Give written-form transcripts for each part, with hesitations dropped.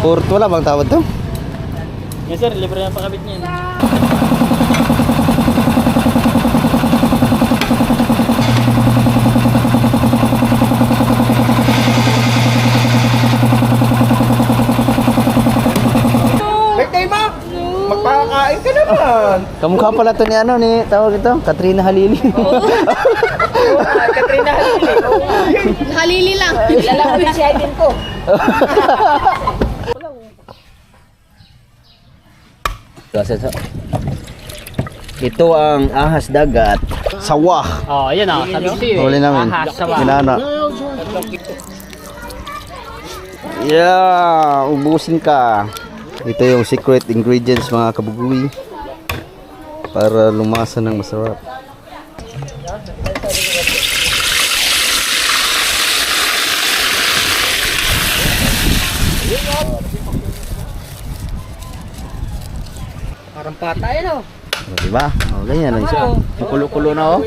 Port wala bang tawad to? Yes sir, libre na pakabit niyan. Birthday mo! Magpakakain ka naman! Kamukha pala to ni ano ni tawag ito, Katrina Halili. Katrina Halili. Halili lang. Lalaki yung siya din ko. Ito ang ahas dagat. Sawah. Oh, ayan oh, sabi ko sa'yo. Huli namin. Ahas, sawa. Kinana. Yeah, ubusin ka. Ito yung secret ingredients mga kabugoy para lumasa ng masarap. Parang patay no? O, diba? O, ganyan lang siya. Kulo-kulo na oh.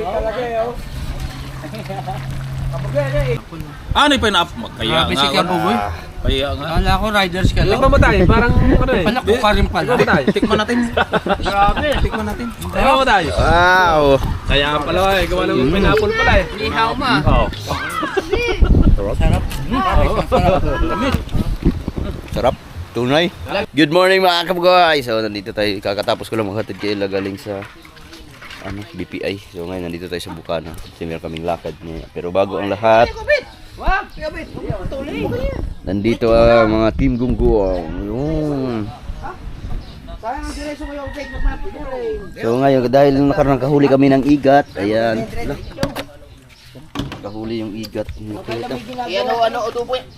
Ano yung pineapple? Magkaya nga. Basic yan po boy. Kaya nga. Kala ko riders ka lang. Tikman mo tayo, parang ano eh. Pala ko ka rin pala. Tikman tayo. Tikman natin. Grabe. Tikman natin. Tikman mo tayo. Wow! Kaya pala eh, gawa ng pineapple pala eh. Ihaw ma. Oo. Sarap. Tunay. Good morning mga kabugoy. So nandito tayo, kakatapos ko lang maghatid kay Ella galing sa BPI. So ngayon nandito tayo sa Bukana. Kasi meron kaming lakad niya. Pero bago ang lahat, nandito ang mga team gungguang. Yun. So ngayon dahil nakarang kahuli kami ng igat, ayan. Kahuli yung igat. Yan o ano adobo yan.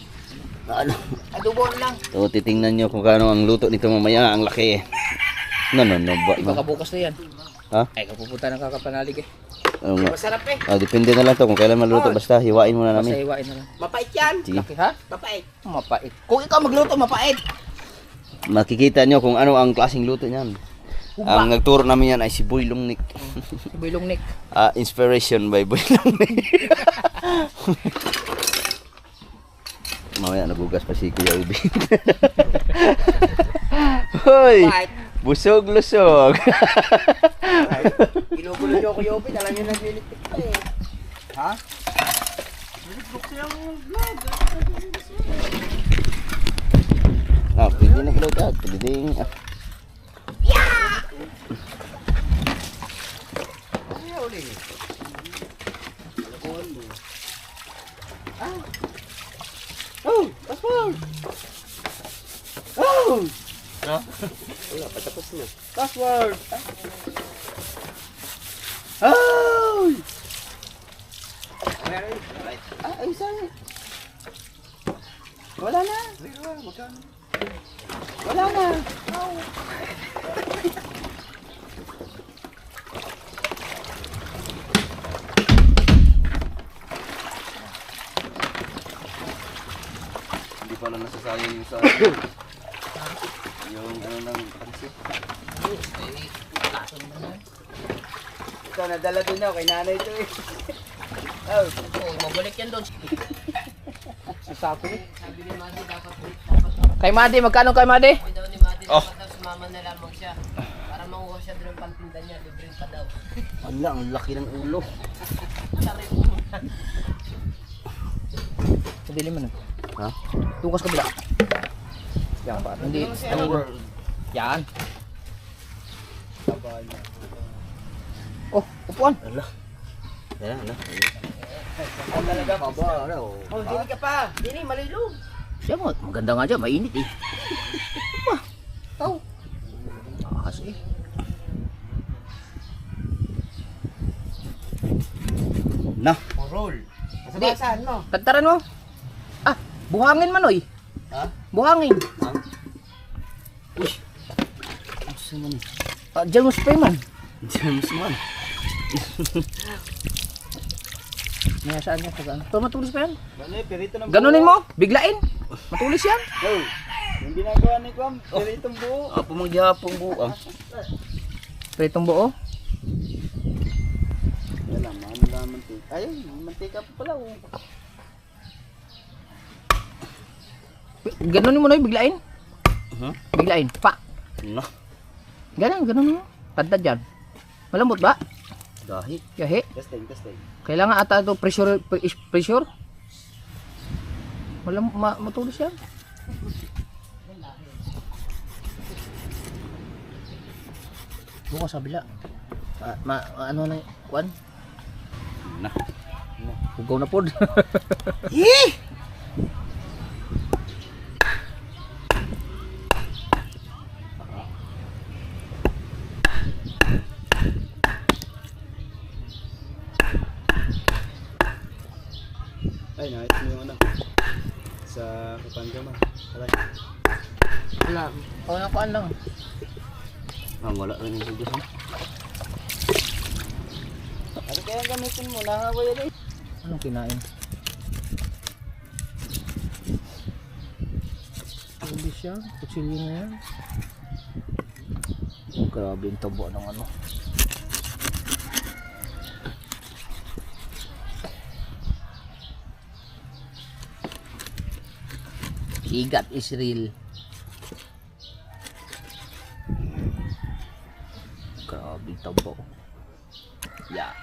Ano? Adobo lang. So titingnan nyo kung kano ang luto nito mamaya. Ang laki. No. Baka bukas na yan. Ha? Ay kapupunta ng kakapanalig eh. Ano nga? Masarap eh. Depende na lang to kung kailan maluto. Basta hiwain muna Basta namin. iwain na lang. Mapait yan. Sige. Laki ha? Mapait. Mapait. Kung ikaw magluto mapait. Makikita nyo kung ano ang klaseng luto niyan. Ang nagturo namin yan ay si Boy Lungnik. Bilong Nick. Inspiration by Boy Lungnik. Mamaya nagugas pa si Kuya Ubi. Hoy! Busog-lusog. Ginugulo niyo ako Yobi. Alam niyo naglilitik pa eh. Ha? Pwede na ilaw ka. Pwede din. Oh! Password! Oh! Wala, patapos na. Password! Oh! Ay, sorry. Wala na. Wala na. Hindi pala nasasayang yung sa yung ano ng pansit. Ito, nadala din ako kay nanay ito eh. Oh, mabalik yan doon. Sasako eh. Kay Madi, magkano kay Madi? Oh. Sumama na lamang siya. Para makuha siya doon ang pantinda niya. Libre pa daw. Wala, ang laki ng ulo. Sabili mo na. Ha? Tukas kabila. Yan pa. Hindi. Yan. Oh, upuan. Yan, ano? Oh, dili ka pa. Dili, malilog. Siya mo, maganda nga dyan. Mainit eh. Oh. Ahas eh. Na. Roll. Kasabasan mo. Tantaran mo. Ah, buhangin man oy. Ha? Buhangin. Asa man? Diyan mo spray man. James man. May saan niya pag ano. Pero matulis pa yan. Perito ng Ganunin mo. Biglain. Matulis yan. Oh. Yung ginagawa ni Kwam, peritong buo. Pumanggihapong buo. Pritong buo. Yan lang, mantika. Ayun, mantika pa pala. Ganunin mo na biglain. Biglain, pa. No. Ganun. Tadtad dyan. Malambot ba? Dahi. Yahi. Testing. Kailangan ata ito pressure. Matulis yan. Bukas sa bila. Ano na kuan? Na. Hugaw na pod. Ay, nakit mo yung ano. Sa Kapanga man. Alay. Wala. Kuan lang. Wala rin yung tugas mo. Ano kaya gamitin mo? Nahaway yan eh. Anong kinain? Hindi siya. Kutsilyo na yan. Grabe yung tabo ng ano. Sigat is real. Grabe yung tabo. Ya.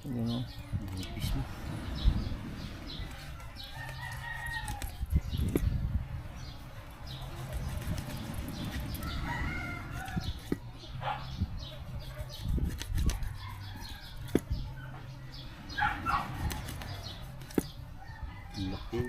Ano? Laki.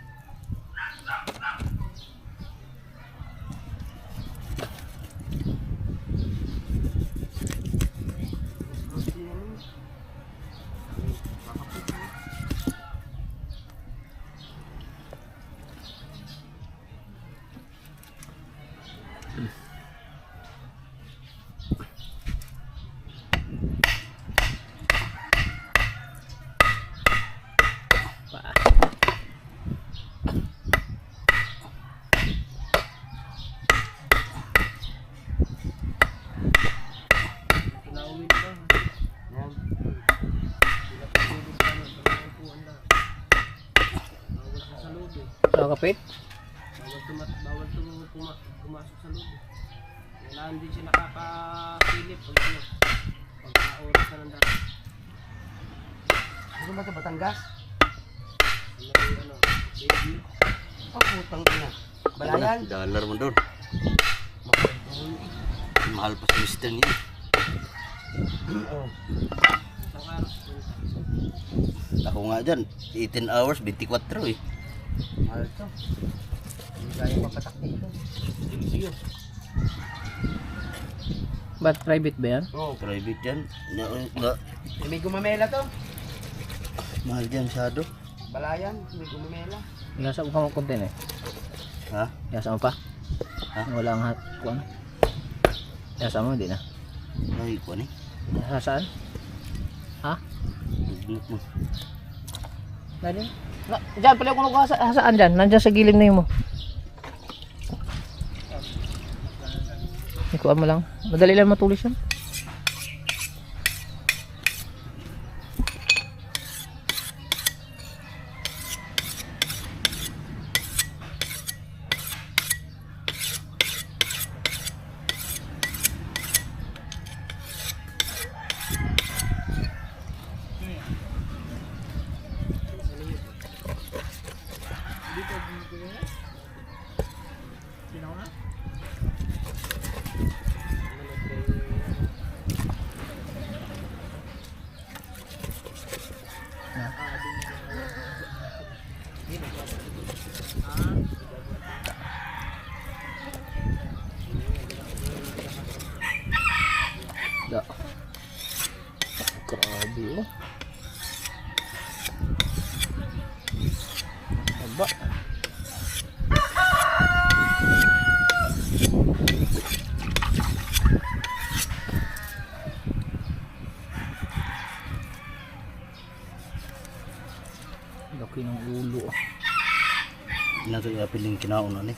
Kapit? Bawal pumasok sa loob. Kailangan din siya nakakasilip pagka oras na ng dati. Ano ba ito? Batangas? Baby. Oh, putang ina. Balayan? Dollar mo doon. Mahal pa sa mister niya. Isang araw. Ako nga dyan, 18 hours, 24 eh. Mahal ito. Hindi kaya mapatak dito. Sige. Ba't private ba yan? Oh, Private yan. may gumamela to. Mahal dyan, masyado. Balayan, may gumamela. Yasa mo pa mag-content eh. Ha? Yasa mo pa? Ha? Wala ang kuan. Yasa mo, hindi na. Ay, kuwan eh. Saan? Ha? Nag-block mo. Dali. Diyan, pala ko hasaan dyan. Nandiyan sa gilid na yun mo. Ikuan mo lang. Madali lang matulis yan. Da. Grabe oh. Aba. Ilang ito piling kinaunan eh.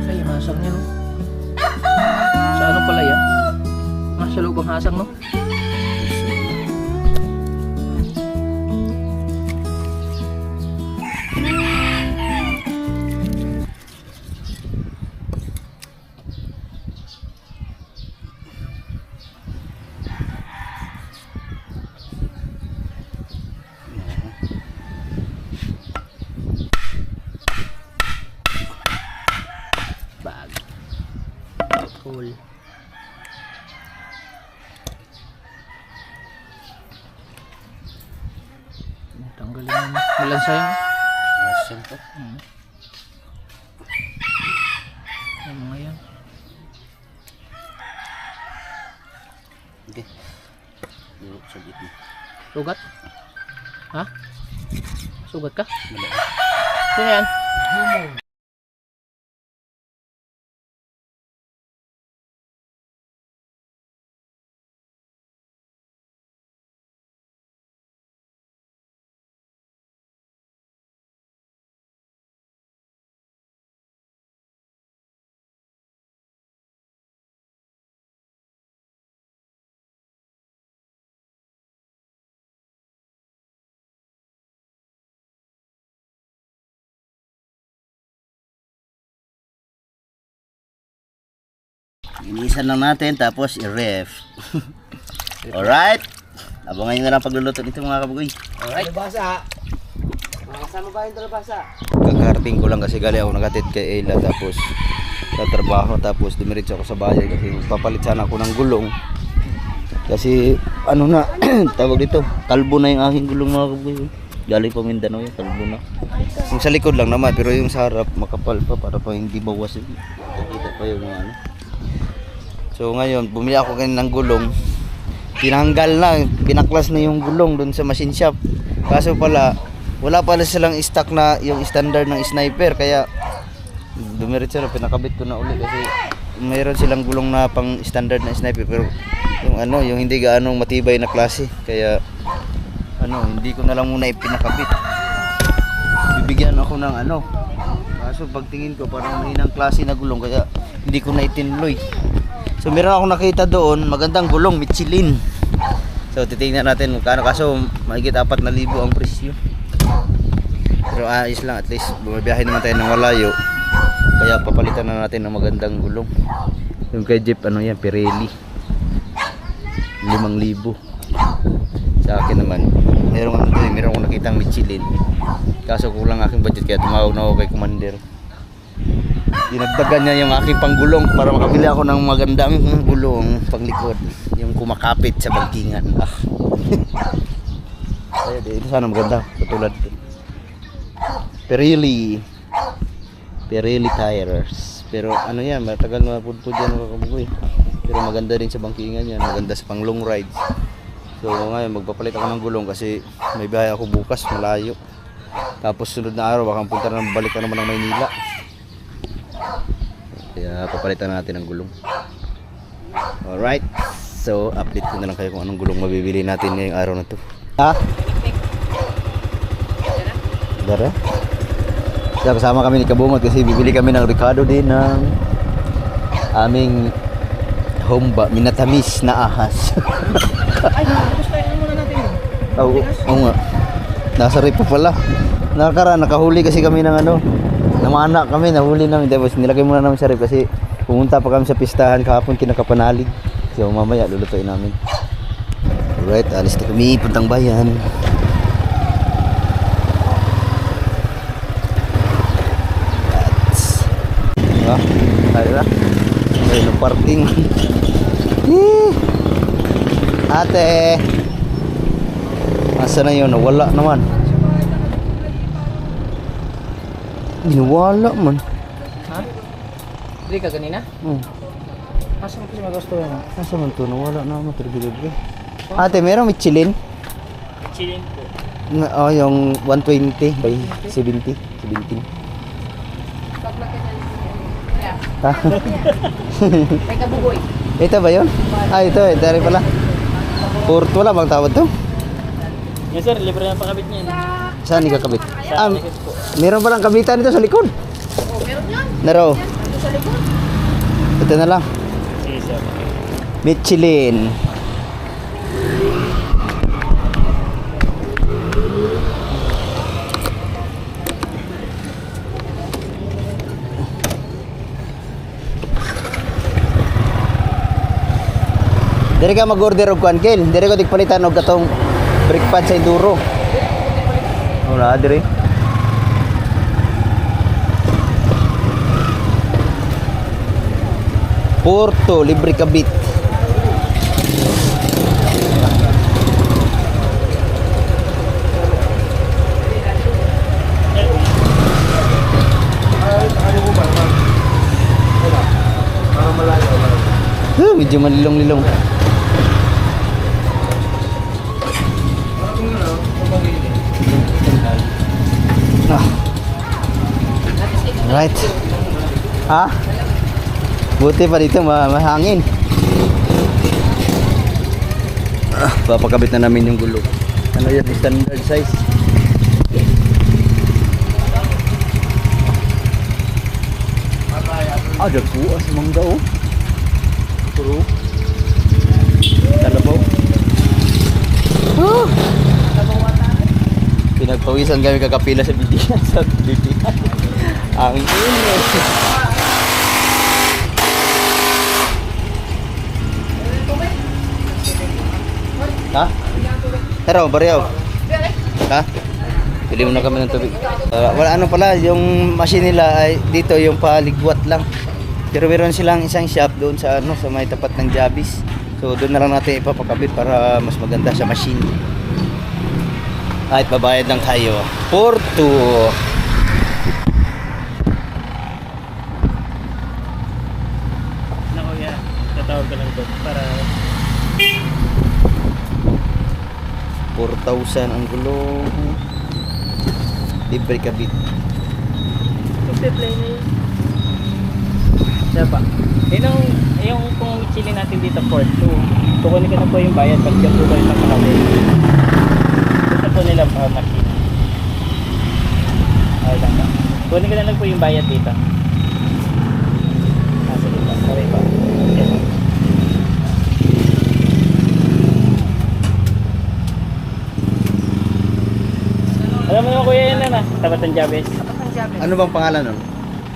Ay, hasang niya, no? Sa ano pala yan? Sa loob ang hasang, no? Bag. Cool. Tanggalin mo. Malansa yun. Asan to? Yung mga yan. Okay. Dito sa gitna. Sugat? Ha? Sugat ka? Wala. Sino yan? Inisan lang natin tapos i-ref. Alright. Abangan nyo na lang pagluluto nito mga kabugoy. Alright. Talabasa. Makasama ba yung talabasa? Kakarating ko lang kasi gali ako nagatid kay Ella tapos sa trabaho tapos dumiretso ako sa bayan kasi papalit sana ako ng gulong. Kasi ano na tawag dito, kalbo na yung aking gulong mga kabugoy. Galing pa Mindanao yung kalbo na. Yung sa likod lang naman pero yung sa harap makapal pa para pa hindi bawas. Kita pa yung ano. So ngayon, bumili ako ganyan ng gulong. Tinanggal na, pinaklas na yung gulong doon sa machine shop. Kaso pala, wala pala silang stock na yung standard ng sniper. Kaya, dumiretso na, pinakabit ko na uli. Kasi mayroon silang gulong na pang standard na sniper. Pero yung ano, yung hindi gaanong matibay na klase. Kaya, ano, hindi ko na lang muna ipinakabit. Bibigyan ako ng ano. Kaso pagtingin ko, parang mahinang klase na gulong. Kaya, hindi ko na itinloy. So meron akong nakita doon, magandang gulong, Michelin. So titingnan natin magkano, kaso mahigit 4,000 ang presyo. Pero ayos lang, at least bumabiyahe naman tayo ng malayo. Kaya papalitan na natin ng magandang gulong. Yung kay Jeep, ano yan, Pirelli 5,000. Sa akin naman, meron akong nakitang Michelin. Kaso kulang aking budget kaya tumawag na ako kay Commander. Dinagdagan niya yung aking panggulong para makabili ako ng magandang gulong panglikod, yung kumakapit sa bangkingan. Ito sana maganda. Katulad ito. Pirelli tires. Pero ano yan, matagal na pudpud yan mga kabugoy. Pero maganda rin sa bangkingan yan. Maganda sa pang long rides. So ngayon magpapalit ako ng gulong kasi may biyahe ako bukas, malayo. Tapos sunod na araw baka punta na balik ka naman ng Maynila. Kaya papalitan natin ng gulong. Alright. So update ko na lang kayo kung anong gulong mabibili natin ngayong araw na to. Ha? Dara? So, kasama kami ni Kabungot kasi bibili kami ng Ricardo din ng aming Homba, minatamis na ahas. Ay, gusto tayo muna natin yun. Oo nga. Nasa rip pa pala. Nakahuli kasi kami ng ano. Namana kami, nahuli namin. Tapos nilagay muna namin sa rip kasi pumunta pa kami sa pistahan kahapon kinakapanalig. So mamaya lulutuin namin. Alright, alis na kami. Puntang bayan. Tayo na. May parking. Ate. Asa na yun? Wala naman. Ginawala man. Ha? Hindi ka kanina? Asa mo kasi magasto yan? Asa man to? Nawala na naman. Terbiligre. Ate, meron Michelin? Chilin po. Oh, yung 120 by 70. 17. Ha? May kabugoy. Ito ba yun? Ah, ito. Ito rin pala. Porto lang bang tawad to? Yes sir, libre na pakabit niyan. Saan ni kakabit? Sa likod po. Meron palang kabitan dito sa likod. Oh, meron yan. Naro. Ito sa likod. Ito na lang. Sige sir. Michelin. Dari ka mag-order og kuan kel. Dari ko tigpalitan og katong brake pad sa enduro. Wala diri. Porto libre kabit. Medyo malilong-lilong. Right. Ha? Buti pa dito mahangin. Papakabit na namin yung gulong. Ano yan? Standard size. Ah, dagko as mangga oh. Puro. Kalabaw. Pinagpawisan kami kakapila sa bidihan. Sa bidihan. Ang init. Ha? Pero, bariyaw. Ha? Pili mo na kami ng tubig. Wala ano pala, yung machine nila ay dito yung paligwat lang. Pero meron silang isang shop doon sa ano sa may tapat ng Jabis. So doon na lang natin ipapakabit para mas maganda sa machine. Kahit babayad lang tayo. Porto. Nako ya. Tatawag ka lang doon para 4,000 ang gulong. Libre kabit. play na yun. Diba? Yung kung chilin natin dito port 2, kukunin ko na po yung bayad pag dyan po kayo nakakabit. Gusto po nila machine. Okay lang ba? Kunin ko na lang po yung bayad dito. Sige pa. Sorry pa. Yes. Alam mo naman kuya yan na tapat ng Jabez. Ano bang pangalan nun?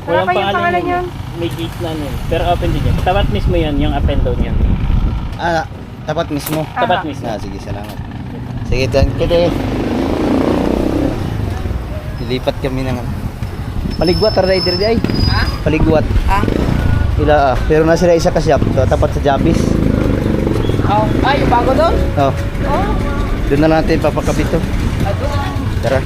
Walang pangalan yun. May gate na yun. Pero open din yan. Tapat mismo yan, yung up and down yan. Ah, tapat mismo. Tapat mismo. Ah, sige, salamat. Sige, kita Ilipat kami ng paligwat rider di ay. Ha? Paligwat. Ah? Ila pero na sila isa ka shop. So tapat sa Jabis. Oh, ay, yung bago doon? Oh. Oh. Doon na lang natin papakabit to. Tara.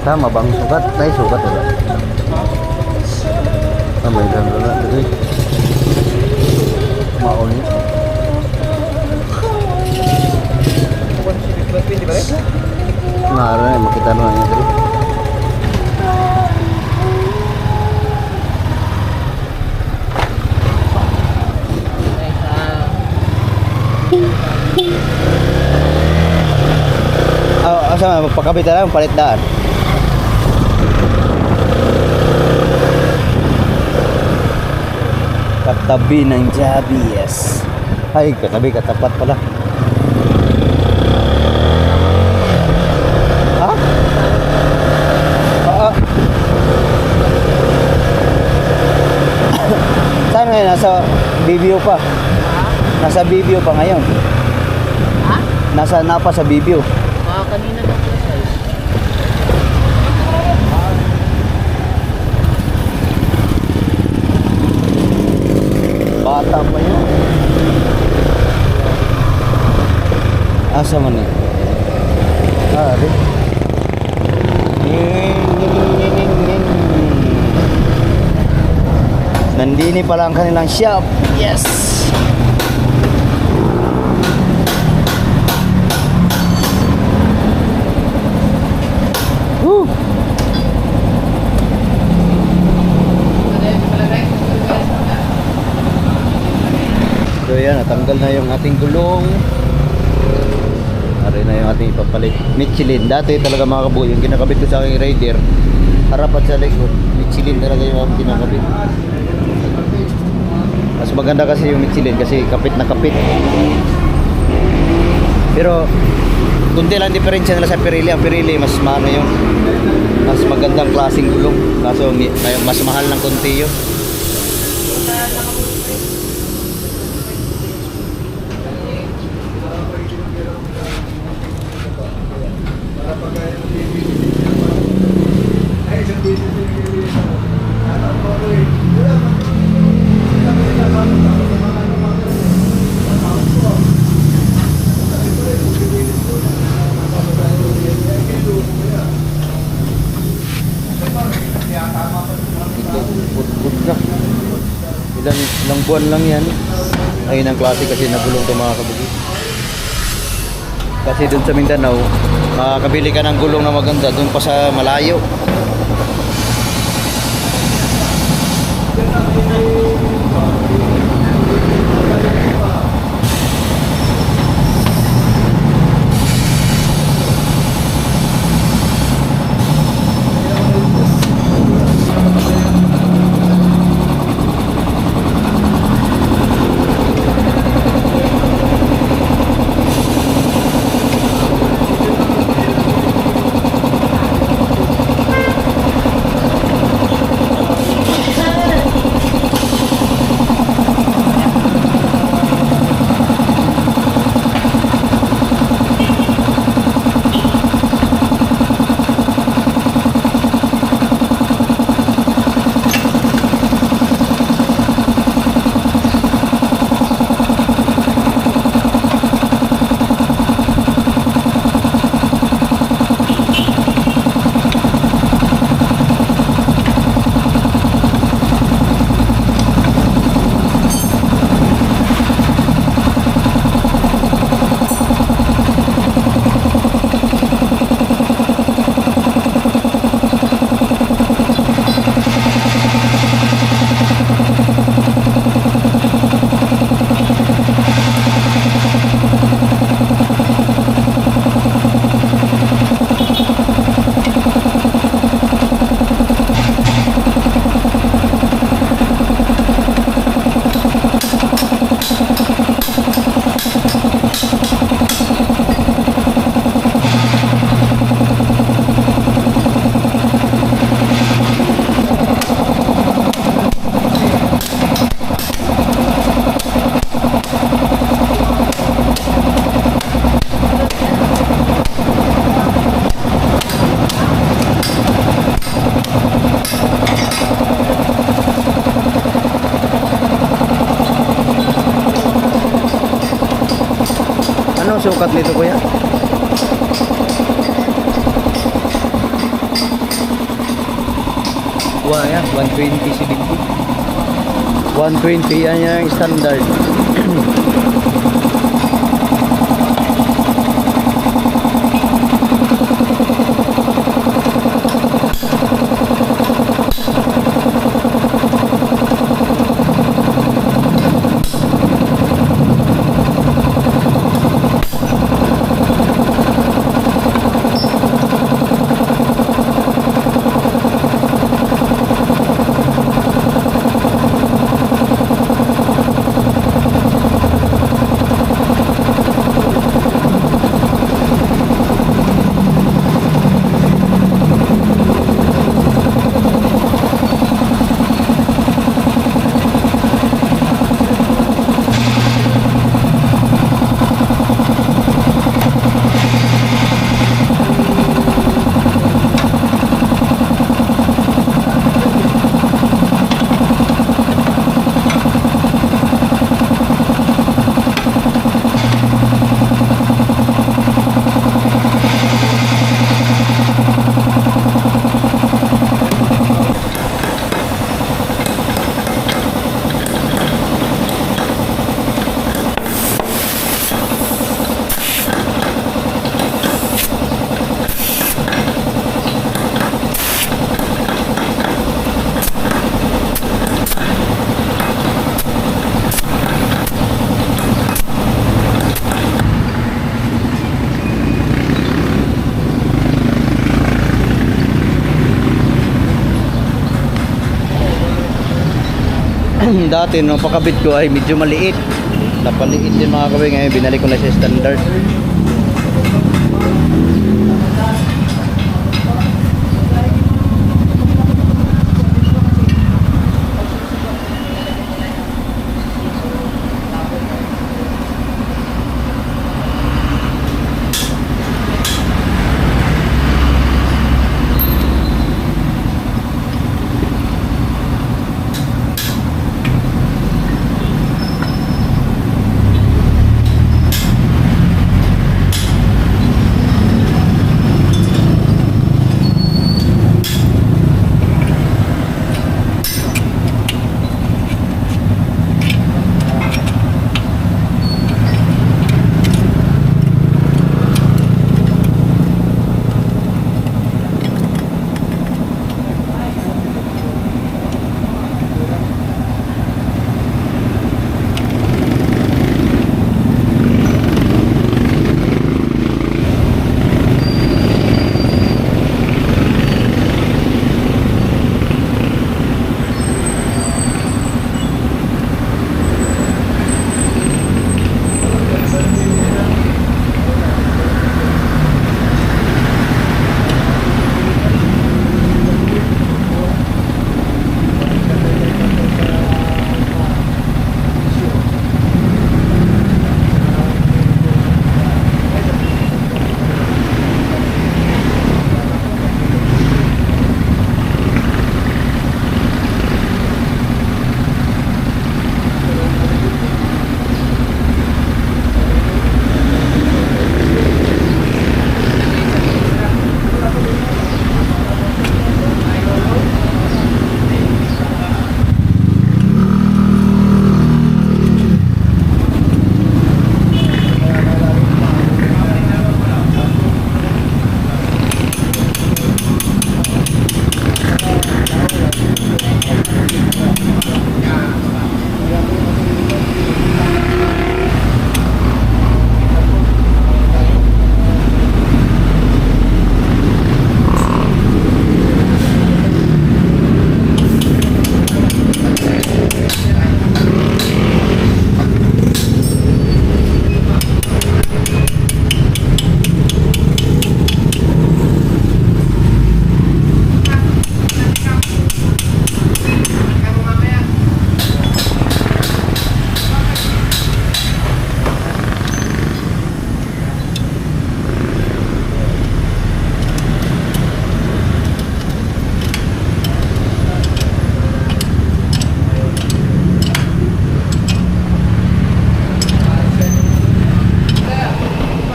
Tama bang sukat? Tay sukat wala. May lang wala. Maon. Nara makita na niya dito. Asa magpakabit na lang palit daan. Katabi ng Jabi, yes. Ay, katabi, katapat pala. Ha? Saan ngayon? Nasa BBO pa. Nasa BBO pa ngayon. Ha? Nasa napa sa BBO. Kanina lang po siya. Bata pa yun. Asa man eh? Ari. Nandini pala ang kanilang shop. Yes! Woo! So yan, natanggal na yung ating gulong. Ari na yung ating ipapalit. Michelin. Dati talaga mga kabuo, yung kinakabit ko sa aking rider, harap at sa likod, Michelin talaga yung aking kinakabit. Mas maganda kasi yung Michelin kasi kapit na kapit. Pero kunti lang diferensya nila sa Pirelli. Ang Pirelli mas maano yung mas magandang klaseng gulong. Kaso mas mahal ng kunti yun. Ilang buwan lang yan. Ayun ang klase kasi nagulong ito mga kabugi. Kasi dun sa Mindanao, makakabili ka ng gulong na maganda dun pa sa malayo. sukat nito kuya? Wala yan, 120 70. 120 yan yung standard. Dati nung pakabit ko ay medyo maliit. Napaliit din mga kawin, ngayon binalik ko na siya standard.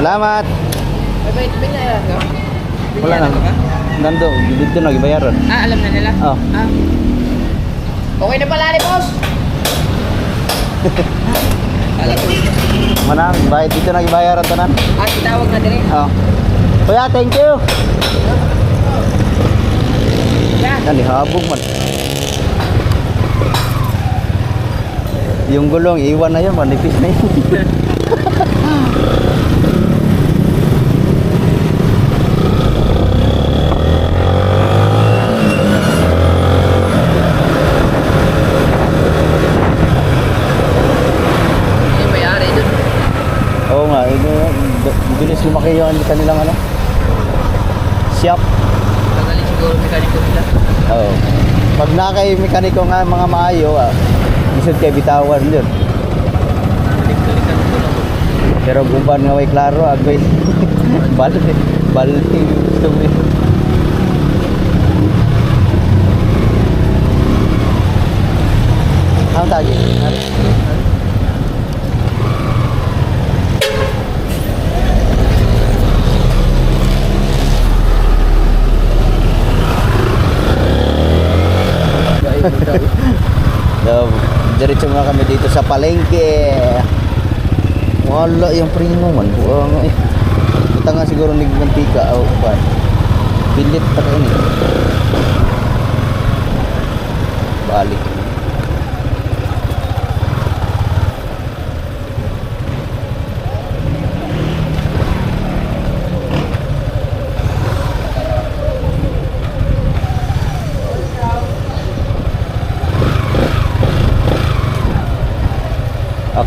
Salamat. May binayaran ka? Wala na. Nando, dito na gibayaran. Alam na nila? Oh. Okay na pala ni boss. Mana, bayad dito na gibayaran tanan. Itawag na din Oh. Kuya, thank you. Yan, habog man. Yung gulong, iwan na yun, manipis na yun. Yung may-ari dun. Oo nga, bilis lumaki yung kanilang ano. Shop. Magaling siguro mekaniko nila. Oo. Pag nakay mekaniko nga mga maayo, isod kay bitawan yun. Pero guban nga way klaro, agoy. Balti gusto mo. Ang tagi? So, diretso muna kami dito sa palengke. Wala yung primo man. Buang eh. Kita nga siguro nagmantika o pa. Pilit pa rin eh. Balik.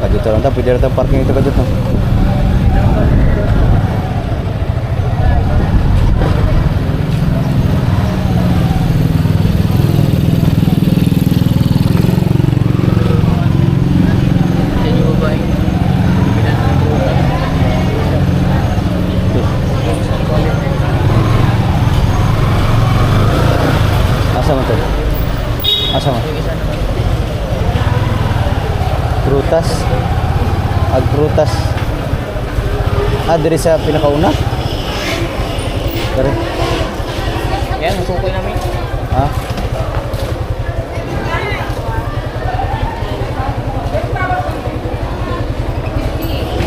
Dito lang tayo, pwede rin parking ito ka dito. Asa mo to? Asa mo? Prutas. Agprutas. Diri sa pinakauna. Diri. Yan, masukoy namin. Ha?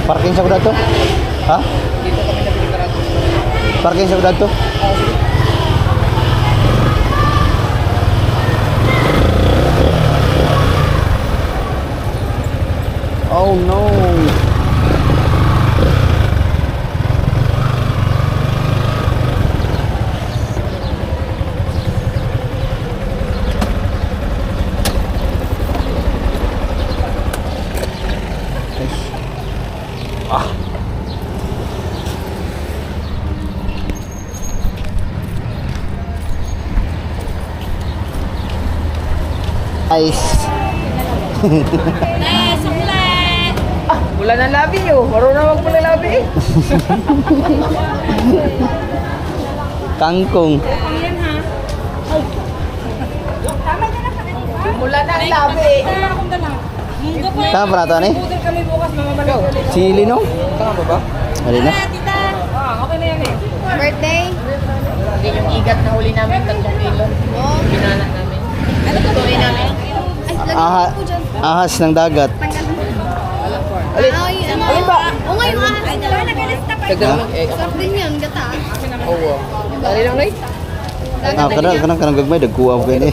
Parking sa kudato? Ha? Dito kami nabili. Parking sa kudato? Oh no. Ice. Wala ng labi nyo. Marunong magpula labi eh. Kangkong. Wala ng labi eh. Tama pa nato ni? Chili no? Tama ba ba? Mali na. Birthday? Hindi yung igat na huli namin, 3 kilo. Binala namin. Ano ba tuloy namin? Ahas ng dagat. Ay, ano? Oo nga yung ahas. Kagalang Sarap din yun, gata. Oo. Dali lang lang. Kanang gagmay dagkuha ko ni.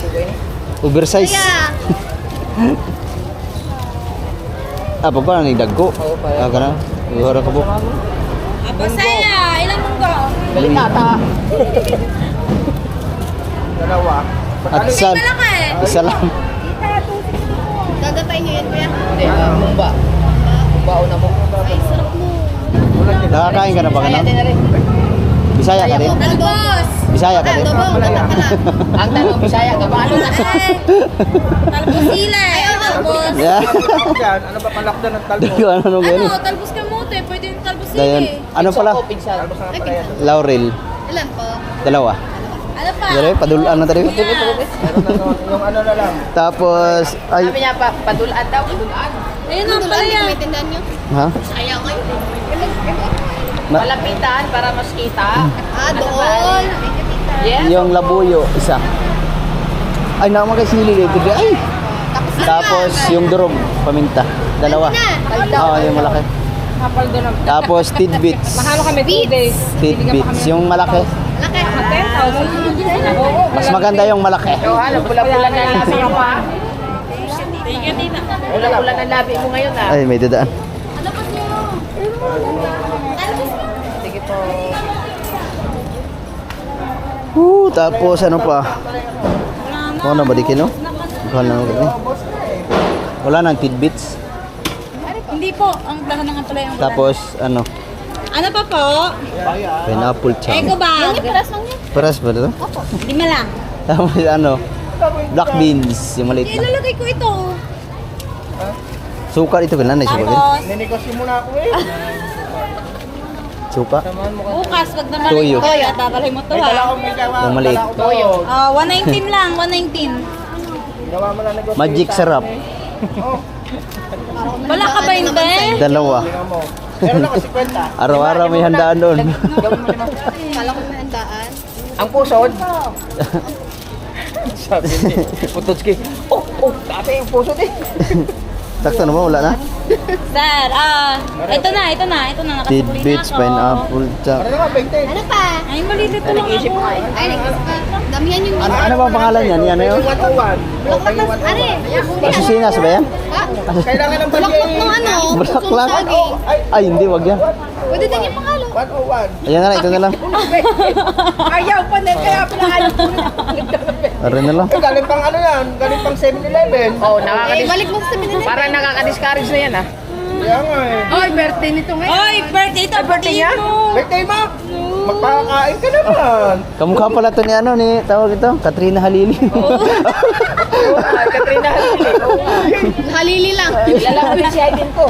Oversize. Kaya, Pag pa ni dagko. Kana. Ora ka po. masaya. Ilang munggo? Galing ata. Dalawa. At isa, isa lang. Gagatay niyo yan, kuya. Hindi, mumba. Mumba na mo. Ay, sarap mo. Nakakain ka na ba kana? Bisaya ka rin? Talbos! Bisaya ka rin? Dobong, gata pala. Ang tanong, Bisaya, gabalo na. Talbos sila. Ay, talbos. Yeah. Ano ba palakda ng talbo? Ano nung gani? Talbos kamote. Pwede yung talbos Dayon. Ano pala? Pinsan. Ay, pinsan. Laurel. Ilan po? Dalawa. Ano pa? Dalawa, padulaan na tayo. Yung ano na lang. Tapos, ay, Sabi niya pa, padulaan daw, padulaan. Ayun ang pala yan. May tindahan nyo? ha? Ayaw kayo. Malapitan para mas kita. Ah, doon. Yes. Yung labuyo, isa. Ay, naman kay sili dito. Ay! Tapos yung durog, paminta. Dalawa. Oo, yung malaki. Kapal doon ang Tapos tidbits. mahalo kami 2 days. Tidbits. Yung malaki. Laki. 10,000. Oo. Mas maganda yung malaki. So, ano, pula-pula na ang labi mo pa. Thank you, Tita. Pula-pula na ang labi mo ngayon ah. Ay, may dadaan. Ano pa niyo? Sige po. Tapos ano pa? Ano na balikin, no? Mahal na naman. Wala nang tidbits. Hindi po. Ang dahon ng ampalaya ang Tapos ano? Ano pa po? Pineapple Eco chunk. bag. Yung paras lang yan. Paras ba ito? Opo. 5 lang. Tapos ano? Black beans. Yung maliit na. Ilalagay ko ito. Suka ito. Kailan na yung suka din? Tapos, Ninegosyo muna ako eh. Suka. bukas, wag naman Toyo. Toyo. Tatalay mo to May dala ha. akong may gawa. Yung maliit. Dala akong toyo. 119 lang. 119. Gawa mo lang negosyo. Magic sarap. Wala ka ba hindi? Dalawa. Tingnan mo. Meron ako 50. Araw-araw may handaan doon. Kala ko may handaan. Ang pusod. Sabi ni Putotski. Dati yung pusod eh. Sakto naman, wala na. Sir, ito na. Nakasabuli na Tidbits, ako. pineapple chunk. Ano naman, 20? Ano pa? Ay, maliit ito lang Nag-isip ako. ko eh. Ay, nag-isip ka. Damihan yung Ano ba ang pangalan niyan? Yan na yun? 101. Bulaklak na, are. Masusinas ba yan? Ha? Kailangan ng Bulaklak ng ano? Bulaklak? pusong saging. Ay, hindi, wag yan. Pwede din yung pangalo. 101. Ayan na lang, ito na lang. Ayaw pa din. Kaya pala ayaw ko na. Arin na lang. Eh, galing pang ano yan? Galing pang 7-Eleven. Oh, Eh, nakakadis. balik mo sa pinili. Parang nakaka-discourage na yan ah. Kaya nga eh. Oy, birthday nito ngayon. Oy, birthday ito. Birthday niya? Birthday mo! Magpapakain ka naman. Kamukha pala to ni ano, ni tawag ito, Katrina Halili. Katrina Halili. Halili lang. Kilala ko yung si Aiden ko.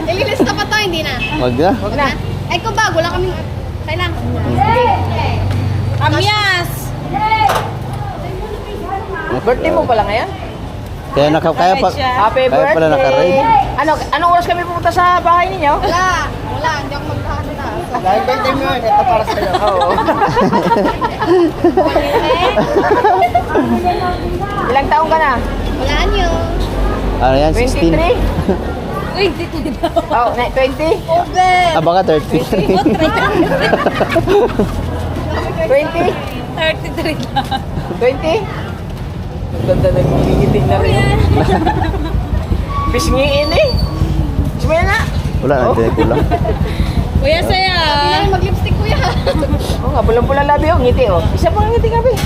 Ililis na pa to, hindi na. Wag na. Huwag na. Ay, kung bago lang kami. Kailang. Amyas! Birthday mo pala ngayon? Kaya kaya pa. Happy Kaya birthday. pala naka-raid. Anong oras kami pumunta sa bahay ninyo? Wala. Hindi ako magkakanta. Dahil birthday mo yun, ito para sa'yo. Oo. Ilang taong ka na? Wala nyo. Ano yan, 16? 23? Uy, dito daw. Oh, 20? Oben. Ah, baka 30. 20? 33 na. 20? Ang ganda nagigigiti na rin. Pisngiin eh. Sumaya na. Wala na, kulang. Kuya, saya. Hindi mag-lipstick, kuya. Oo nga, pulang-pulang labi oh. Ngiti oh. Isa pang ngiti nga ba eh.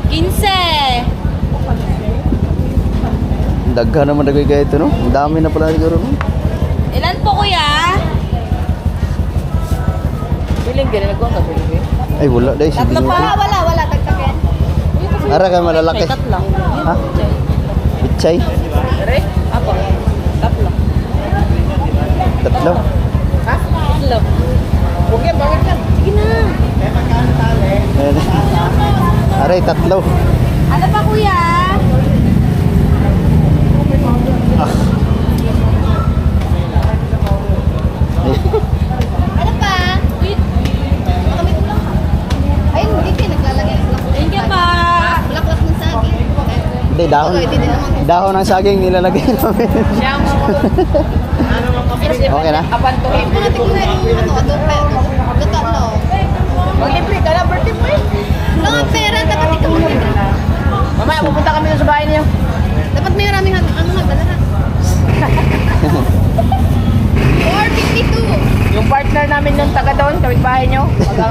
15. Daghan naman nagay kaya ito, no? Ang dami na pala siguro, no? Ilan po, kuya? Feeling ka na nagkuhan ka, feeling ko eh. Ay, wala dahil. Tatlo pa. Wala. Tagtagyan. Ara ka malalaki. Tatlo. Ha? Bichay? Tere? Apo. Tatlo. Tatlo. Ha? Tatlo. Huwag yan, bakit yan? Sige na. Ayan. Aray, tatlo. Ano pa, kuya? Ay, Ano pa? Baka may kulang ka. Ayun, hindi naglalagay. Thank you pa. Bulaklak ng saging. hindi, dahon. Okay, hindi naman. Dahon ng saging nilalagay namin. Siya ang sumunod. Okay na? Abantuhin. Mga tignan yung adobe. Tatlo. Maglibre ka na, birthday mo eh. Wala nga pera. Dapat ikaw mag-libre. Mamaya, pupunta kami sa bahay niyo. Dapat may maraming hagdala na. 452. Yung partner namin nung taga doon, kawit bahay niyo.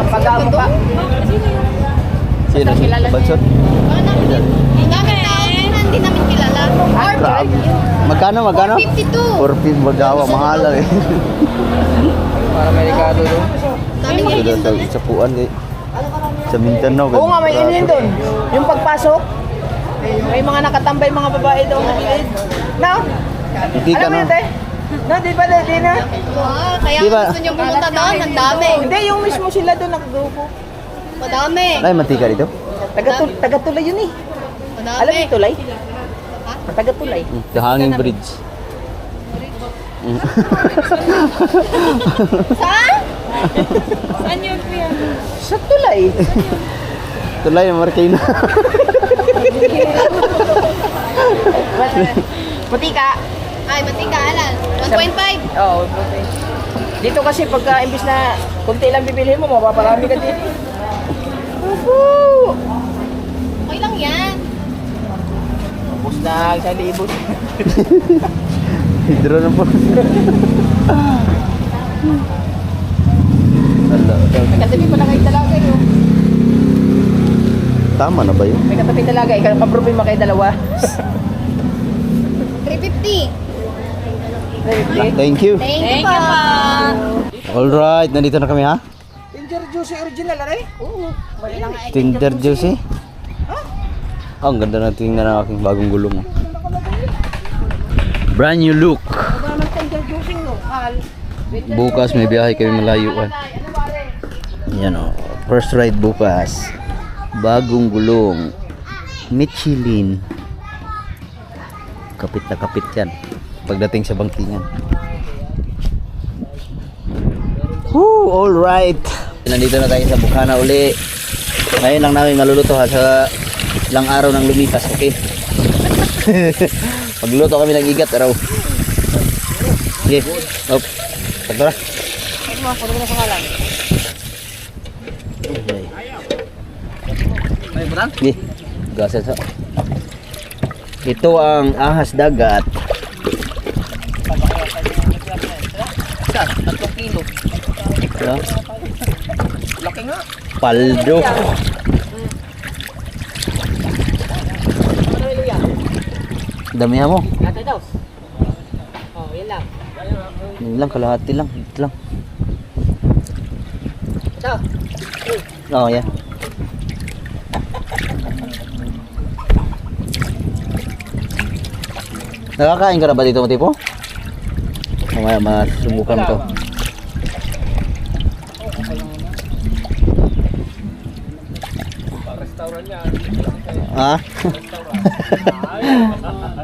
Pag-amo pa. Sino? Kilala niya. Bansot? Baka namin. Ang dami tao. Hindi namin kilala. Grabe. Magkano? 452. 450 magawa, mahal lang eh. Para may regalo doon. Dami Ito niya. daw sa Puan eh. Sa Mindanao. Oo nga, may inilin doon. Yung pagpasok, may mga nakatambay mga babae doon na gilid. No? Hindi ka Alam mo no? yun, te? No, di ba, di na? Kaya Di ba? gusto niyo pumunta doon. Ang dami. Hindi, yung mismo sila doon nakagrupo. Madami. Ay, mantika dito. Taga-tulay yun eh. Madami. Alam mo yung tulay? Ha? Taga-tulay. The Hanging Bridge. Saan? Sa tulay. Tulay ng Marikina. Matika. Ay, matika, alan. 1.5. Oo, okay. Dito kasi pagka imbis na kunti lang bibilhin mo, mapaparami ka din. Okay lang yan. Tapos na 1,000. Hidro na po. May katabi pa na kayo dalaga yun. Tama na ba yun? May katabi dalaga, ikaw pa-problema kayo dalawa. 350. Thank you. Thank you po. Alright, nandito na kami ha? Ginger juice original, aray? Oo. Tinder juicy. Oh, ang ganda na tingnan ng aking bagong gulong. Brand new look. Bukas may biyahe kami malayuan. Yan o. First ride bukas. Bagong gulong. Michelin. Kapit na kapit yan. Pagdating sa bangkingan. Woo! Alright. Nandito na tayo sa Bukana uli. Ngayon lang namin maluluto ha sa ilang araw ng lumipas. Okay. Magluto kami ng igat araw. Sige. Op. Tagtara. Ay, buran? Sige. Gasan sa. Ito ang ahas dagat. 3 kilo. No? Laki nga. Paldo. Damihan mo. Ate daw. Oh, yan lang. Yun lang, kalahati lang. Ito lang. Ito. Oo, yan. Nakakain ka na ba dito, Matipo? Mamaya, masubukan to. Ha?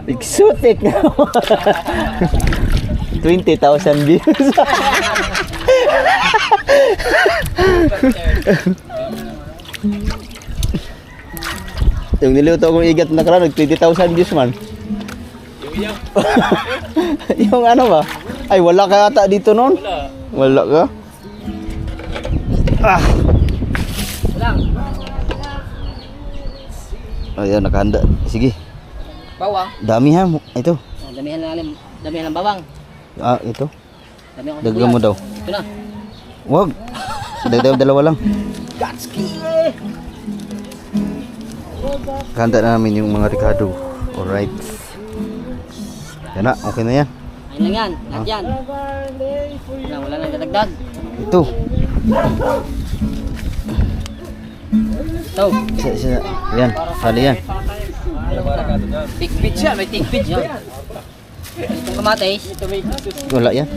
Exotic nga. 20,000 views. Yung niluto kong igat na karaan, 20,000 views man. Yung ano ba? Ay, wala ka ata dito noon? Wala ka? Ah! Ayan, nakahanda. Sige. Bawang. Dami ha. Ito. Oh, damihan ng bawang. Ah, ito. Damihan ko ng Dagdagan mo daw. Ito na. Wag. Dagdagan dalawa lang. Handa na namin yung mga Ricardo. Alright. Yan na, okay na yan. Ayun lang yan. Lahat yan. Wala nang dadagdag. Ito. Ito. Isa. Yan, sali yan. Tikpit siya. May tikpit siya. Itong kamatis. Wala yan.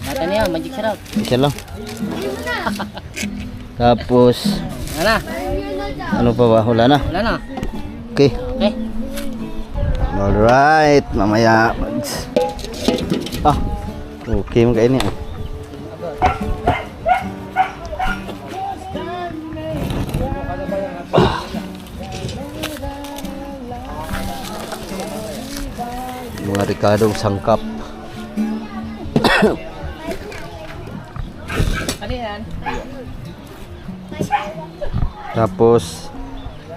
Natin na yan. Magic sarap. Isa lang. Tapos, Wala na. ano pa ba? Wala na. Wala na. Okay. Okay. Alright. Mamaya. Ah. Okay, magkain yan. Mga Ricardong sangkap. Ano yan? Tapos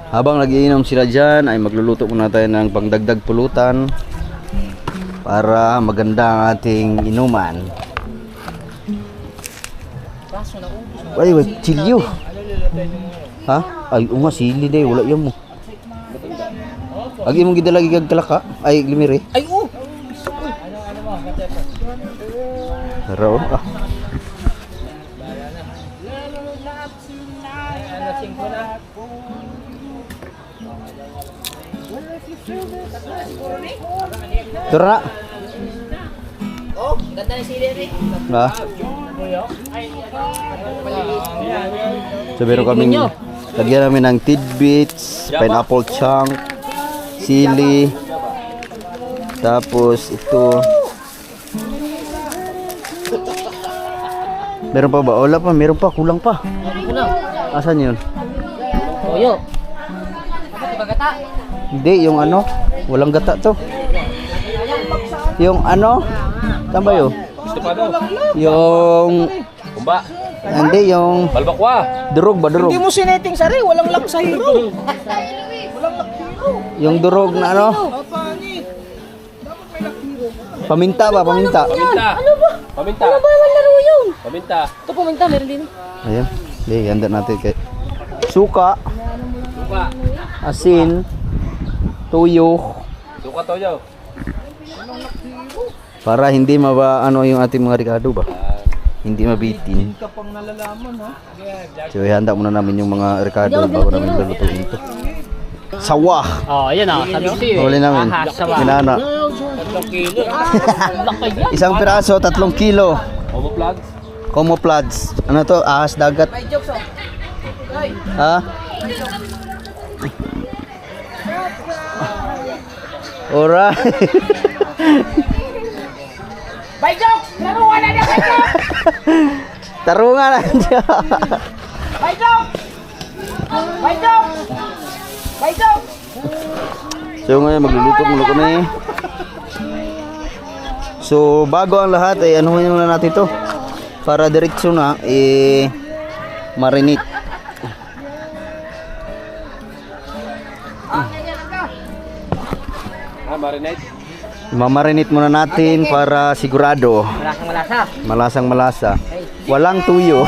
habang nagiinom sila dyan ay magluluto muna tayo ng pangdagdag pulutan para maganda ang ating inuman. Ay, wag chilyo. Ha? Ay, uma sili day, wala yan mo. Agi mong gidalagi kag kalaka, ay limiri. Ay, oo. Raon ah. Tura. Oh, ganda ni sili rin. Ha? So meron kaming Lagyan namin ng tidbits, pineapple chunk, sili. Tapos ito. Meron pa ba? Wala pa, meron pa, kulang pa. Asan yun? Toyo. Bakit ba gata? Hindi, yung ano, walang gata to. Yung ano, saan ba yun? Gusto pa daw. Yung, Kumba. hindi, yung Balbakwa. durog ba, durog? Hindi mo sineting sari, walang lock sa hero. Yung durog na ano? Paminta ba, paminta? Paminta. Ano ba? Paminta. Ano ba naman laro yun? Paminta. Ito pumunta, meron din. Ayan, hindi, handa natin kay suka, Suka. asin, tuyo, Suka to yo. para hindi ano yung ating mga Ricardo ba? Hindi mabitin. Ka pang nalalaman ha. So ihanda muna namin yung mga Ricardo bago namin lulutuin ito. Sawa! Oh, ayan oh. Sabi ko sa'yo. Huli namin. Ahas, sawa. Hinana. 3 kilo. Laki yan. Isang piraso, 3 kilo. Omo plugs. Camouflage. Ano to? Ahas dagat. Ha? Alright. Baydok! Laruan na niya, Baydok! Tarungan na siya. Baydok! Baydok! Baydok! So ngayon magluluto muna kami. So bago ang lahat ay anuhin muna natin to para diretso na marinate. Marinate. Mamarinate muna natin para sigurado Malasang malasa. malasang malasa. Walang tuyo.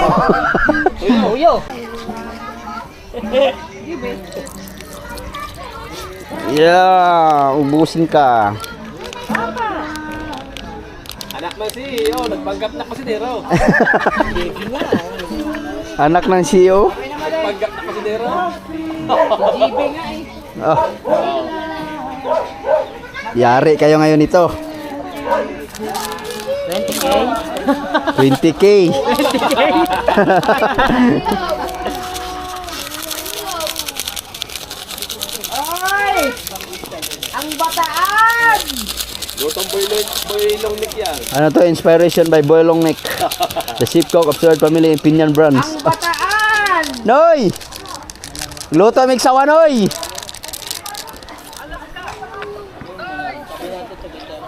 Toyo. Yeah, ubusin ka. Anak ng CEO, nagpanggap na kasidero. Anak ng CEO. Nagpanggap na kasidero. Oh. Yari kayo ngayon ito. 20k. 20k. Ang bataan! Lutong boylong nik yan. Ano to? Inspiration by Boy Long Neck. The Sheep Cook of Third Family in Pinyan Branch. Ang bataan! Noy! Luto mig sawa, Noy!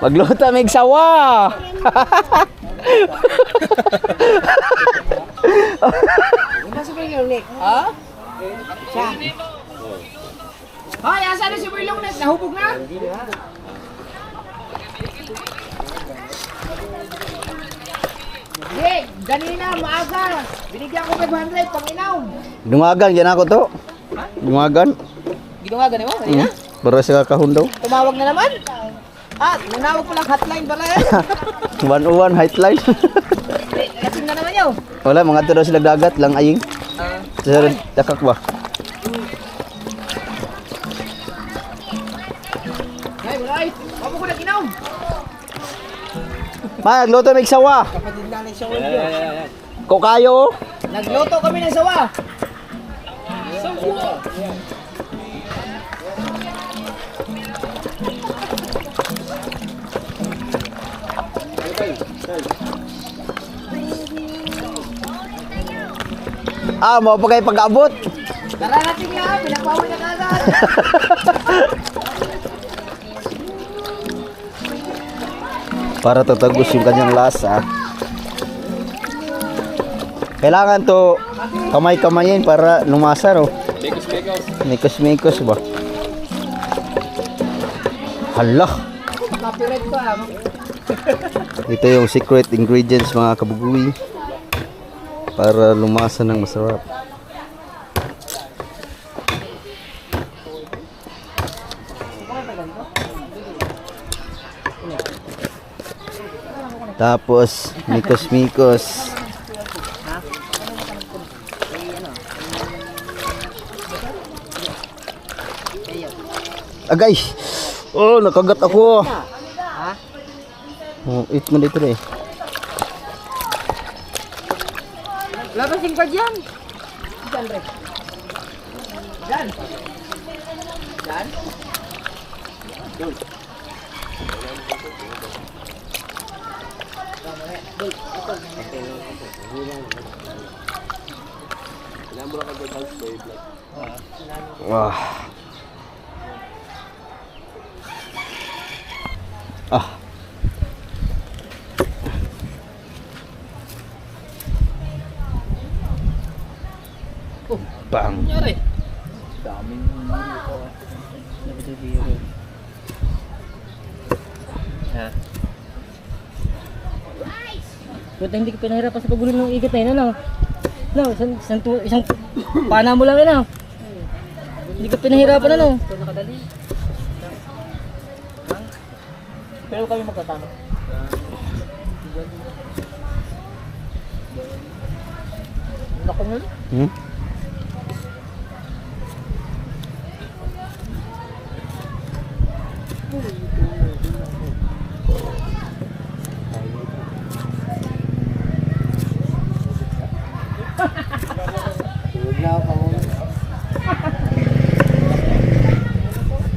Magluto mig sawa! Nasa ba yung Nick? Ha? Siya. Hoy, asa na si Wilong Nick? Nahubog na? Hindi, ganina, maaga. Binigyan ko 500 pang inaw. Dungagan, yan ako to. Dungagan. Ginawa ganun mo? Kanina? Para sa kakahundaw. Tumawag na naman? Ah, nanawag ko lang hotline pala yan. 101 Heightline. Lasing na naman yun. Wala, mga tiro sila dagat lang aying. Sa dakak ba? Ay, walay. Wala ko na ginaw. Ma, nagluto mig sawa. Kapatid na ni Shawal yun. Ko kayo. Nagluto kami ng sawa. Mau pa kayo pag-abot. Nararating na, pinapawi na kagad. Para tatagos yung kanyang lasa. Kailangan to kamay-kamayin para lumasa, no? Mekos-mekos ba? Hala! Copyright pa. Ito yung secret ingredients mga kabuguy para lumasa ng masarap. Tapos mikos-mikos. Agay! Oh, nakagat ako. Oh, eat mo dito eh. Labasing pa dyan. Wah. Ah. Bang. Daming nabidibiro. Ha? Buta hindi ka pinahirapan sa pagulo ng igat na yun, ano? No, isang pana mo lang yun, ano? Hindi ka pinahirapan, ano? Pero kami magkatama. Naku nga. Hmm? Tulog na ako.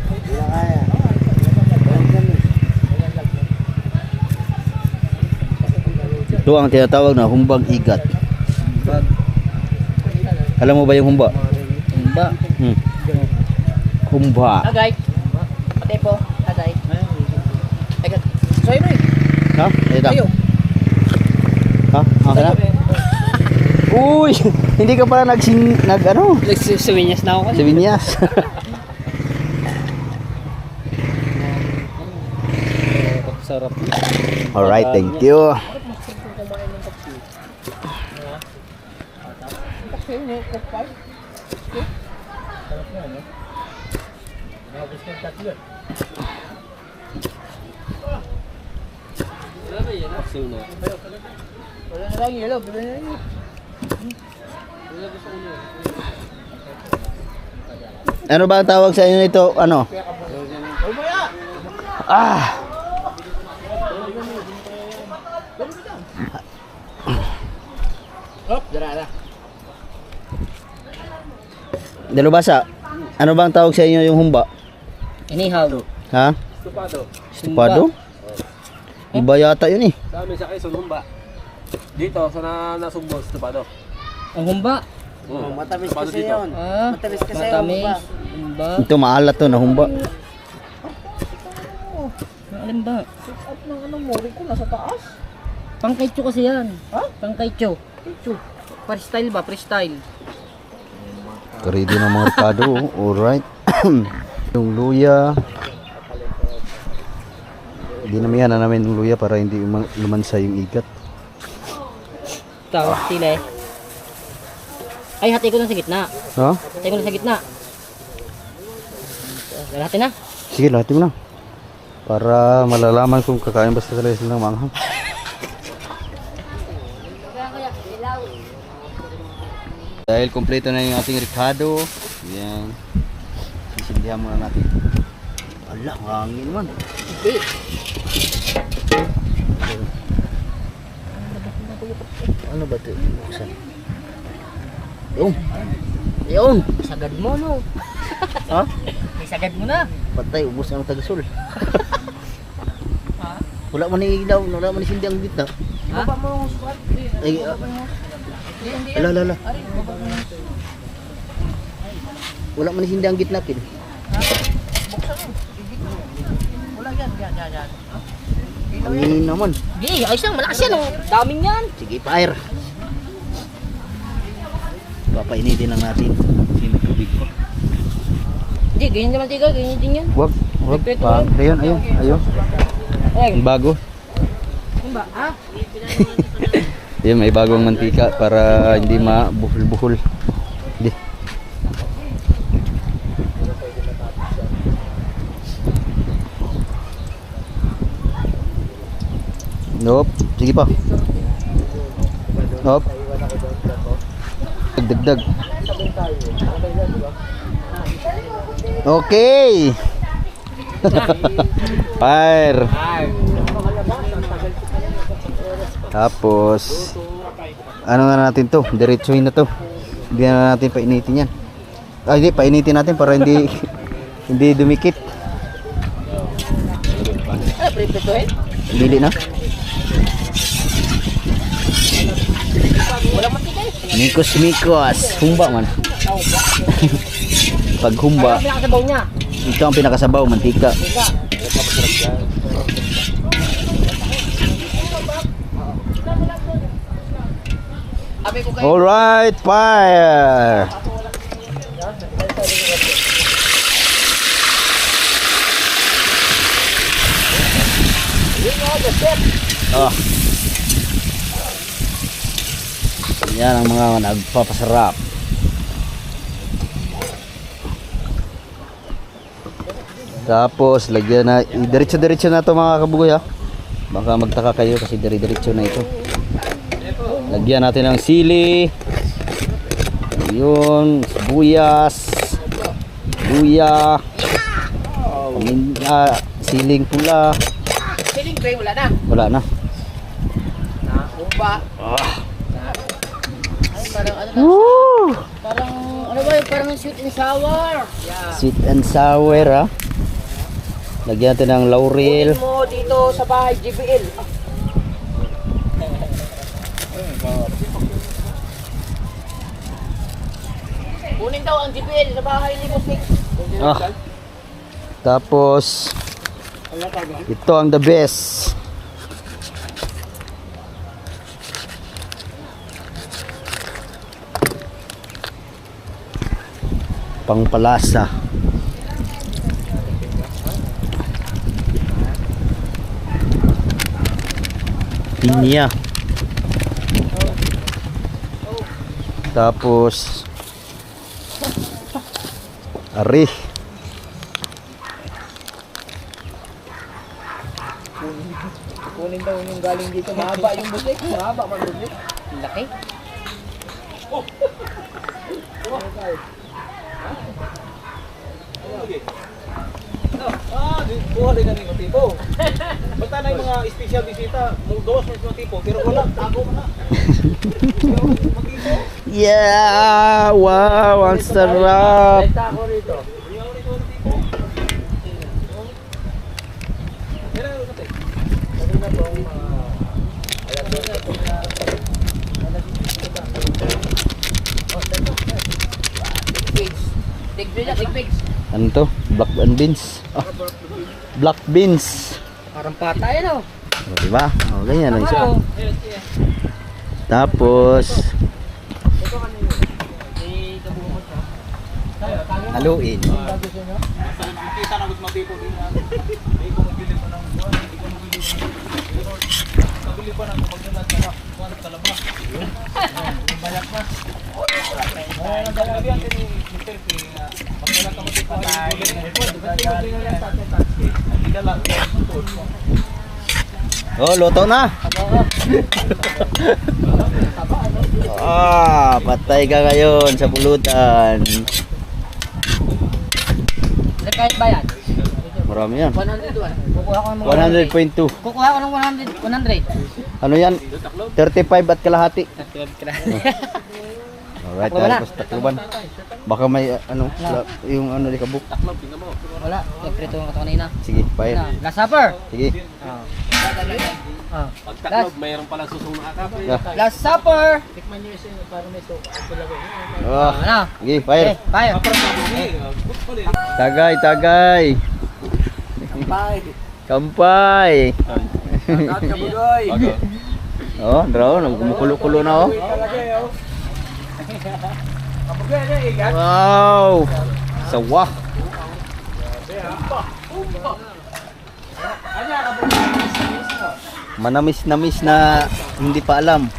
Hindi na kaya. Ito ang tinatawag na humbang igat. Alam mo ba yung humba? Humba. Hmm. Humba. Agay. Pati po. Agay. Agay. Sa'yo na eh. Ha? Ito. Sa'yo. Ha? Okay na? Uy! Hindi ka pala ano? Suminyas na ako kasi. Sa Vinyas. Sarap. Alright, thank you. Wala na lang yelo. Wala na lang yelo. Ano ba ang tawag sa inyo nito? Ano? Ah! Dalubasa, ano ba ang tawag sa inyo yung humba? Inihaw. Ha? Stupado. Stupado? Iba yata yun eh. Sa amin sa Quezon, humba. Dito, sa nasugbo, stupado. Ang humba. Matamis Stupado kasi dito. yun. Ah, Matamis kasi yun. matamis. Ba? Humba. Ito maalat to na humba. Alam ba? Up ng ano mo, rin ko nasa taas. Pangkaitso kasi yan. Ha? Pangkaitso. Freestyle ba? Freestyle. Ready na mga ricado. Alright. Yung luya. Hindi namin yan namin yung luya para hindi lumansa yung igat. Ito, sila eh. Ay, hati ko lang sa gitna. Ha? Hati ko lang sa gitna. Hati na. Sige, lahat mo na. Para malalaman kung kakain basta talaga sila ng manghang. Dahil kompleto na yung ating ricado, yan. Sisindihan muna natin. Ala, hangin man. Hindi. Ano ba ito? Buksan. Yun. Sagad mo, no? Ha? May sagad mo na. Patay, ubos ang tagasol. Wala man yung ilaw, wala man yung sindi ang dito. Baba mo yung squat. Ay, ala. Wala man yung sindi ang gitna kin. Wala yan. Ang hinin naman. Hindi, ayos lang. Malakas yan, oh. Daming yan. Sige, fire. Papainitin lang natin. Kasi may tubig pa. Hindi, ganyan naman tiga. Ganyan din yan. Wag. Ayun. Ay, Bago. ba? Ah? Ayun, may bagong mantika para hindi mabuhol-buhol. Hindi. Nope. Sige pa. Nope. Dagdag. Okay. Fire. Tapos ano na natin to? Diretsuhin na to. Hindi na natin painitin yan. Hindi, painitin natin para hindi hindi dumikit. Ano, pripituhin? Dili na. Walang matigay. Mikos. Humba man. Pag humba, Ano ang sabaw niya? ito ang pinakasabaw, mantika. Abi ko kayo. Alright, fire! Oh. Yan ang mga nagpapasarap. Tapos lagyan na, diretso-diretso na to mga kabugoy ha. Baka magtaka kayo kasi dire-diretso na ito. Lagyan natin ng sili. Yun, sibuyas. Luya. Siling pula. Siling gray, wala na. Wala na. Nakumba. Ay, parang ano na. Woo! Parang, ano ba yun? Parang sweet and sour. Yeah. Sweet and sour ha. Lagyan natin ng laurel. Kunin mo dito sa bahay, JBL. Kunin daw ang JBL sa bahay ni Musik. Ah. Tapos ito ang the best. Pangpalasa. Pinya. Tapos ari. Kunin daw yung galing dito. Mahaba yung Musik. Mahaba man Musik. Laki. Kuha din kami ng tipo. Basta na yung mga special bisita, gawas mo yung tipo, pero wala, tago mo na. Yeah! Wow! Ang sarap! Ako rito. Tigpigs. Ano to? Black and beans. Ah, black beans. Parang patay ano? O, diba? O, ganyan lang siya. Tapos haluin. Kita na gusto mga tipo din. Hindi ko magbilis pa ng buwan, hindi ko magbilis. Kabili pa na kapag nalat ka na, buwan at talaba. Bayat na. Ang dalabi ang Mr. P, pag nalat ka magbilis pa tayo, Oh, luto na. Ah, patay ka ngayon sa pulutan. Kahit ba yan? Marami yan. 100 doon. Kukuha ko ng 100.2. Kukuha ko ng 100. Ano yan? 35 at kalahati. Alright, tapos takloban. Baka may ano, yung ano di kabuk. Wala. Prito ang katawan kanina. Sige, fire. Last supper. Sige. Pag taklob, mayroon palang susong akap. Last supper. Ah, Ano? sige, fire. Fire. Tagay, tagay. Kampay. Oh, draw, kumukulo-kulo na oh. Wow! Sawa. Manamis-namis na hindi pa alam.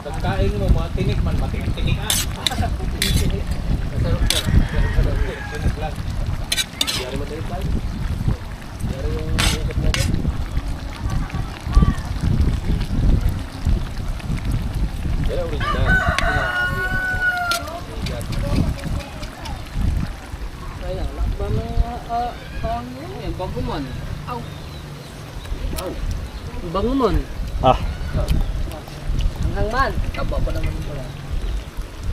Pagkain mo, mga tinik man, matinik ah. bango man. Ah, Hanggang man. Taba pa naman pala.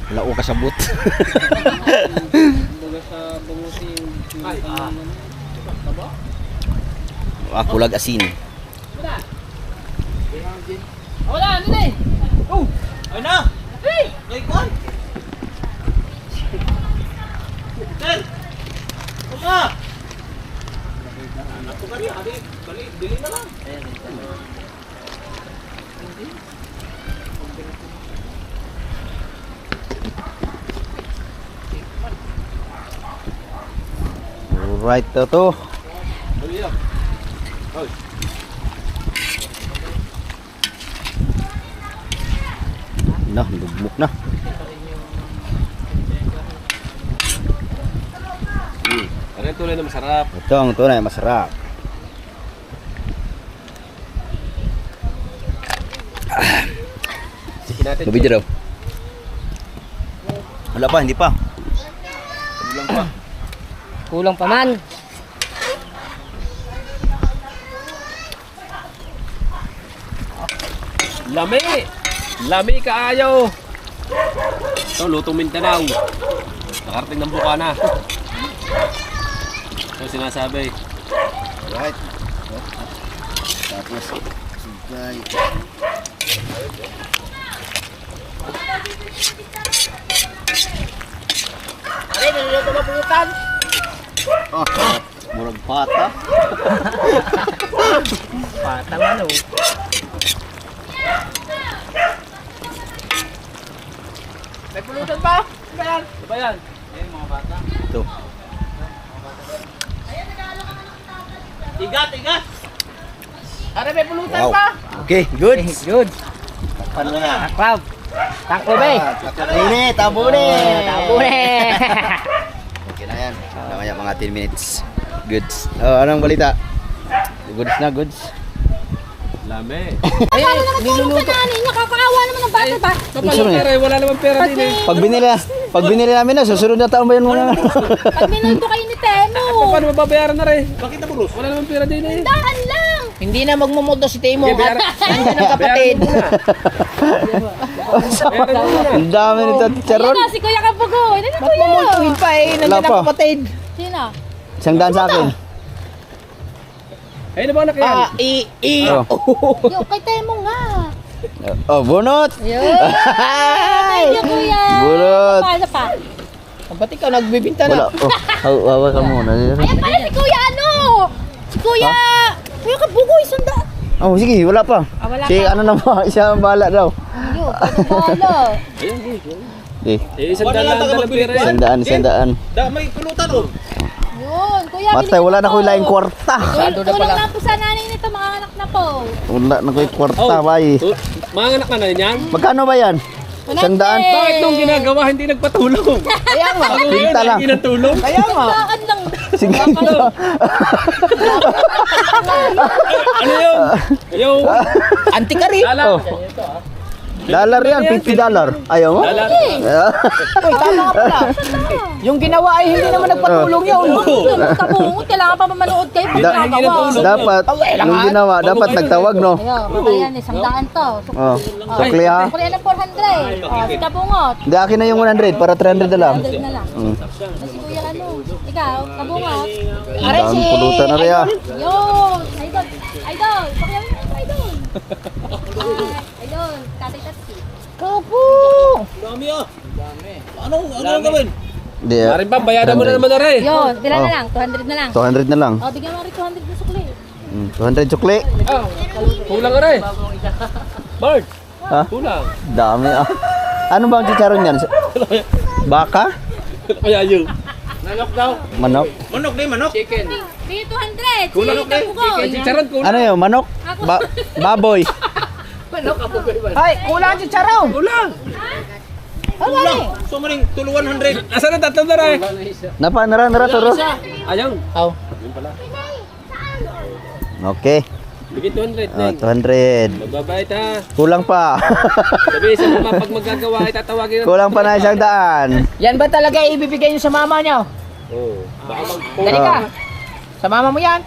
wala ko kasabot. Baga sa banguti yung Ay, taba. Kulag asin. Wala, ano na eh. Ay na! Ay, kuhan! Sir! Kuma! Ako ka rin, bili na lang. Alright, to. Bili lang. Hoy. Na, lugmok na. Ano yung tulay na masarap? Ito ang tunay, masarap. Sige natin. Mabidyo daw. Wala pa, hindi pa. Kulang pa. Kulang pa man. Lami! Lami kaayo! Ito, lutong Mindanao. Nakarating ng Bukana. Ito sinasabi. Alright. Tapos, sugay. Ay, naluluto ba pulutan? Murag pata. Patang ano. May pulutan pa? Ayan. Ano ba yan? Ito. Igat, igat! Ano, may pulutan Wow. pa? Okay, good. Good. Paano na? Crab. Takbo ba eh? Tabune, tabune. Tabune. Okay na yan. Namaya mga 10 minutes. Goods. Anong balita? Goods na, goods. Lami. Paano naman tulong ka nanin? Nakakaawa naman ang bata ba? Kapag pera, wala naman pera din eh. Pag binili namin na, susunod na taon ba yun mga? Pag minuto kayo ni Temo. Paano mababayaran na rin? Bakit nabulos? Wala naman pera din eh. Daan lang. Hindi na magmumoto si Timo. Okay, bayaran. Nandiyan ang kapatid. Bayaran mo na. Ang dami nito, Charon. Ayun na, si Kuya Kapugoy. Ano Ba't Kuya? mumultuhin pa eh? Nandiyan Wala pa. ang kapatid. Sino? Isang daan sa akin. Ayun na ba anak yan? Oh, Yo, kay Temo nga. oh bunot. Yo. Thank you, Kuya. Bunot. Paano pa? Ba't ikaw nagbibinta Wala. na? Hawa ka muna. Ayan pala si Kuya ano? Si Kuya. Kuya Kapugoy, sanda. Oh, sige, wala pa. Wala Si pa. ano na mo, siya ang bahala daw. Yo, pwede bala. Ayun, Okay, eh, isang daan lang ng pera yan. isang daan. Da, may pulutan oh. Yun, Kuya. Matay, wala na ko laing kwarta. Sado na Tulong pala. na po sa nanay nito, mga anak na po. Wala na ko yung kwarta, bay. Mga anak na yan? Magkano ba yan? Isang daan? Bakit nung ginagawa hindi nagpatulong? Kaya nga. Pinta lang. Hindi natulong? Kaya nga. Saan lang. Sige. Ano yun? Yung Anti ka rin. lala. Oh. Dollar yan, $50. Ayaw mo? Lala. Uy, tama ka pala. Yung ginawa ay hindi naman nagpatulong yun. Kabungot, kailangan pa manood kayo pag nagawa. Dapat, yung ginawa, dapat nagtawag, no? Ayun, patayan, 100 to. Oh, sukli ha. Kuya ng 400. Si Kabungot. Hindi, akin na yung 100, para 300 na lang. 100 na lang. Mm. Si Kuya ano, ikaw, Kabungot. Ang dami pulutan na rin, ah. Yun, idol. Idol, pakiyaw mo, idol. Idol, tatay tatsi. Dami ah. Ano ang gawin? Hindi, Maring pa, bayaran mo na naman na rin. Yun, ilan na Oh. lang? 200 na lang. 200 na lang. O, bigyan mo rin 200 na sukli. 200 sukli. Kulang ka rin. Bart, Ha? kulang. Dami, ah. Ano ba ang chicharon yan? Baka? Kaya yun. Nanok daw. Manok? Manok din, manok. Chicken. Bigyan 200. Kulang Si Kapugoy. Chicharon kulang. Ano yun? Manok? Baboy? Ay, kulang si Charo. Kulang. Kulang. So maring tulo 100. Nasaan ang tatlo na rin? Nara, turo. Ayaw. Aw. Yun pala. Okay. Bigyan 200 Oh, na. 200. Magbabayad ha. Kulang pa. Sabi sa mga pag magagawa ay tatawagin na. Kulang pa na 100. Yan ba talaga ibibigay nyo sa mama niyo? Oo. Baka Dali ka. Sa mama mo yan.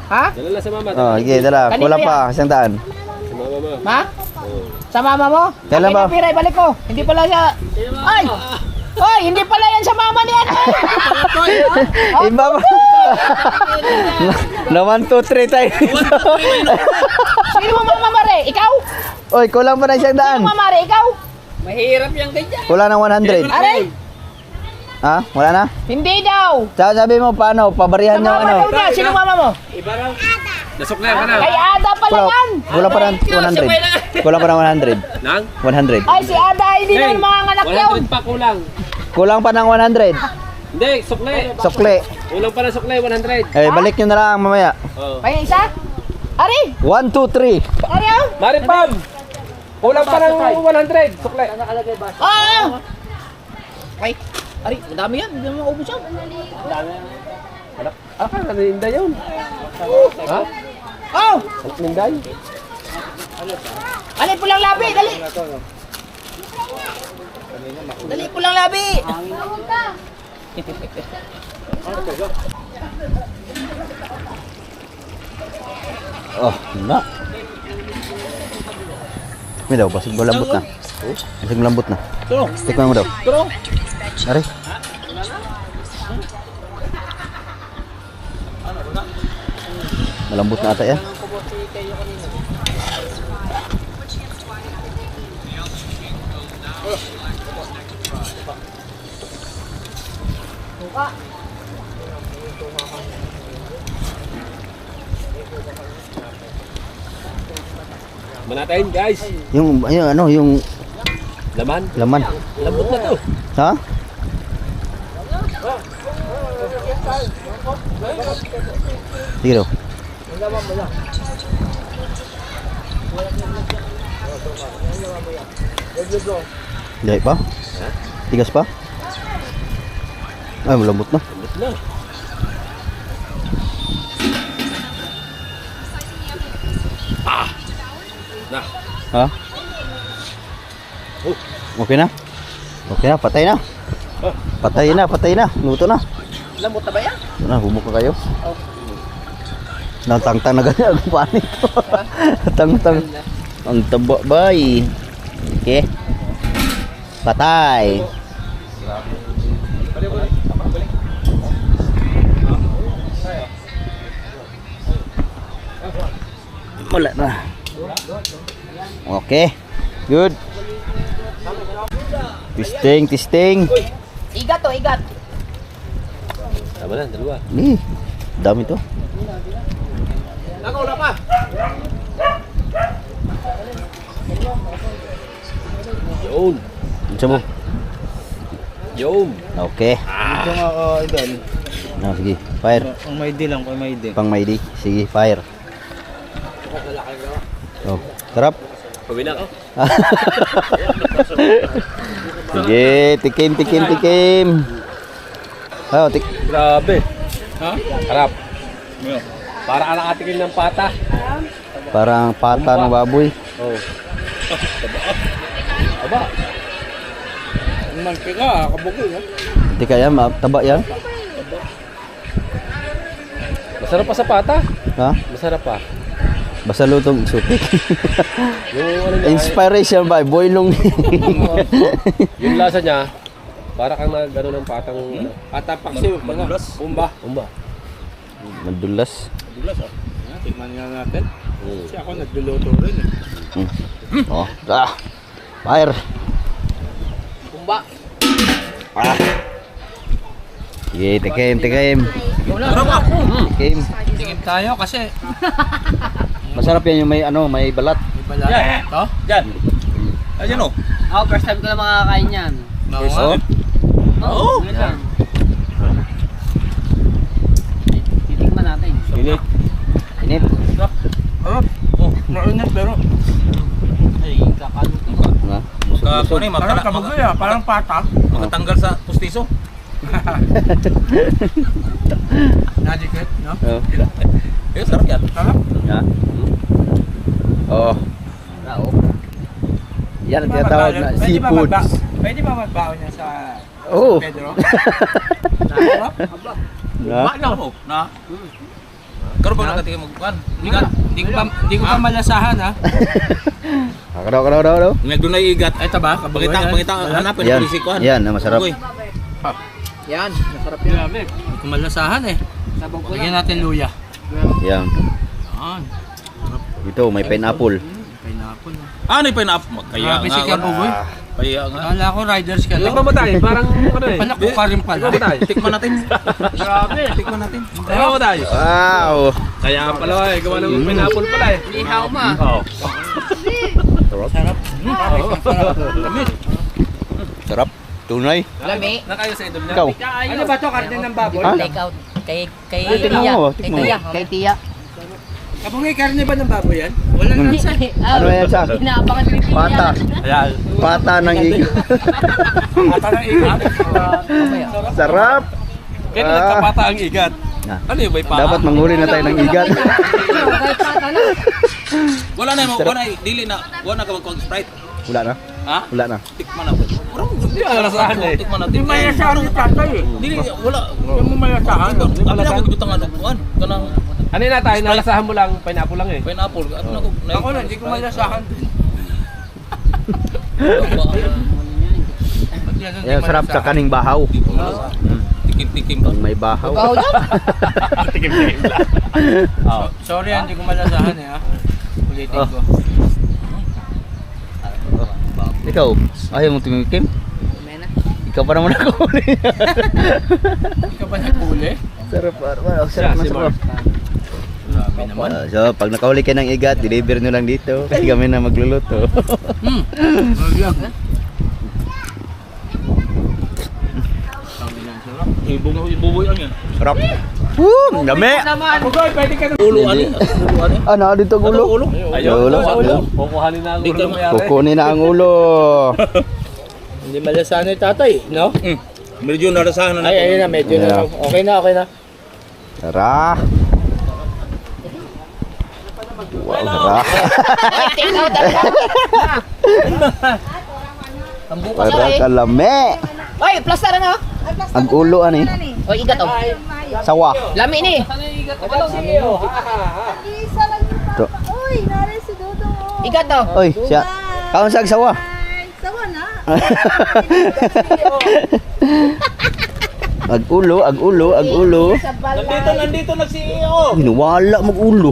Ha? Dala na sa mama. Oh, sige, dala. Kanino Kulang yan? pa, 100. Sa mama mo. Ma? Sa mama mo? Kailan ba? Akin ang pira, ibalik ko. Hindi pala siya... Ay! Ay, hindi pala yan sa mama niya. Iba ba? Na 1, 2, 3 tayo. Sino mo mamamare? Ikaw? Oy, kulang pa na 100. Sino mamare? Ikaw? Mahirap yung ganyan. Kulang ng 100. Aray! Ha? Wala na? Hindi daw. Sabi mo paano? Pabarihan Sa yung mama ano? daw niya. Sino mama mo? Nasukler ka na. Kay Ada pala Kulang, yan. kulang pa ng 100. Kulang pa ng 100. Nang? 100. Ay, si Ada, hindi naman mga anak yun. 100 pa kulang. Kulang pa ng 100. Hindi, sukle. Sukle. Kulang pa na sukle, 100. Eh, balik nyo na lang mamaya. Oh. Ay, isa? Ari! 1, 2, 3. Ari, oh? Maripam! Kulang pa ng 100. Sukle. Oo! Ay, Ari, madami yan. Hindi naman maubos yan. Naninda yun. Ha? Oh! Ninday? Dali, pulang labi, dali. Dali, pulang labi. Oh, na. May daw, basig malambot na. Basig malambot na. Tikman mo daw. Ari. Malambot na ata yan. Manatain guys. Yung ano, yung Laman. laman. Lambot na to. Ha? Sige daw. Dahil pa? Tigas pa? Ay, malambot na. Lambot na. Na. Ha? Okay na? Okay na, patay na. Patay na. Luto na. Lamot na ba yan? Ito na, bubuk na kayo. Natangtang na ganyan ang panik ko. Tangtang. Ang taba bay. Okay. Patay. Wala na. Okay. Good. Testing. Igat to, igat. Tama na, dalawa. Nih, dami to. Nakaula pa. Yun. Isa mo. Yun. Okay. Ito nga idol. Nah, sige. Fire. Ang may di lang, kung may di. Pang Maydi. Sige, fire. Oh, sarap. Pawin na ako. Sige, tikim. Oh, Grabe. Ha? Harap. Para anak atikin ng pata. parang pata ng baboy. Oh. Aba. Mantika, kabugoy ha. Hindi kaya, taba yan. Masarap pa sa pata. Ha? Masarap pa. Basta lutong exotic. Yung ano niya, Inspiration by Boylong. yung lasa niya, para kang nagano ng patang patang paksiw, mga umba. Madulas. Dulas ah. Tingnan nga natin. Kasi ako nagluluto rin eh. Oh, fire. Kumba. Sige, tikim. Tikim. Tingin tayo kasi. Masarap yan yung may balat. Yan. Ito? Yan. Ayan o. Ako, first time ko na makakain yan. Oh, Oo. Titikman natin. Init. init. Oh, mainit pero. Ay, kakaluto ko. Nga. Parang kabugoy ah, parang pata. Makatanggal sa pustiso. Nadikit, no? Oh. Eh, sarap yan. Sarap. Nga. Oh. Yan ang tinatawag na seafood. Pwede ba magbaon niya sa Oh. Pedro? Na? Ano? Na? Karon ba nakatikim mo kan? Igat. Di ko pa malasahan ha. Kadaw. Nagdunay igat. Ito ba? Pangita hanapin Yan. ko si kuan. Yan, masarap. Yan, masarap yan. Grabe. Di ko malasahan eh. Lagyan natin luya. Yan. Yan. Ito, may pineapple. Pineapple. Ano yung pineapple? Kaya Grabe si Kabugoy. Kaya nga. Akala ko riders ka lang. Tikman mo tayo, parang ano eh. Panak ko ka rin pala. Tikman natin. Grabe. Tikman natin. Tikman mo tayo. Wow! Kaya pala eh, gawa ng pineapple pala eh. Ihaw ma. Oo. Sarap. Tunay. Lami. Nakayo sa idol niya. Ikaw. Ano ba to? Karne ng baboy? Ha? Take out. Kay Ay, tingnan Tia. mo, Kay tingnan mo. Tia. Kay Tia. Kabungay, karne ba ng baboy yan? Wala Hmm. na sa. Ano yan siya? Inaabangan ni Tia. Pata. Ayan. Pata ng igat. Ata ng igat. Sarap. Kaya nagkapata ang igat. Ah. Ano yung may paa? Dapat manghuli na tayo ng igat. Wala na mo, wala dili na. Wala ka mag-Sprite. Wala na. Ha? Wala na. Tikman na. Hindi ka nalasahan eh. Tikman natin. Di malasahan ni tatay eh. Dili wala. Yung mo malasahan. Abi na ko gibutang ano kuan. Kanang Ano na tayo, nalasahan mo lang, pineapple lang eh. pineapple. Abi na ko. Ako na, hindi ko malasahan. Yan, sarap sa kaning bahaw. Tikim-tikim ba? Pag may bahaw. Bahaw yan. Sorry, hindi ko malasahan eh ha. Ulitin ko. Ikaw, ayaw mo tumikim? Mena. Ikaw pa naman nakahuli. Ikaw ba nagpuli? Sarap, sarap na sarap. Grabe naman. So, pag nakahuli kayo ng igat, deliver nyo lang dito. Kasi kami na magluluto. Ibuboy ang yan. Sarap. Woo! Dami! Bugoy, pwede ka na. Ulo ani. Ulo ani. Ano, dito ang ulo? Ulo. Ulo. Kukuhanin na ang ulo ng mayari. Kukunin na ang ulo. Hindi malasahan ni tatay, no? Medyo narasahan na Ay, ayun na, medyo Yeah. na. Okay na, okay na. Tara. Wow, tara. Take out. Ang bukas Para eh. kalame. Oy, plaster na. Ang ulo ani. Oy, igat oh. Sawa. Lami ni. To. Uy, nari si Dudong. Oh. Igat oh. Oy, siya. Kaon sag sawa. Ay, sawa na. Ag ulo, ag ulo, ag ulo. Sa balay. Nandito na si CEO. Wala mag ulo.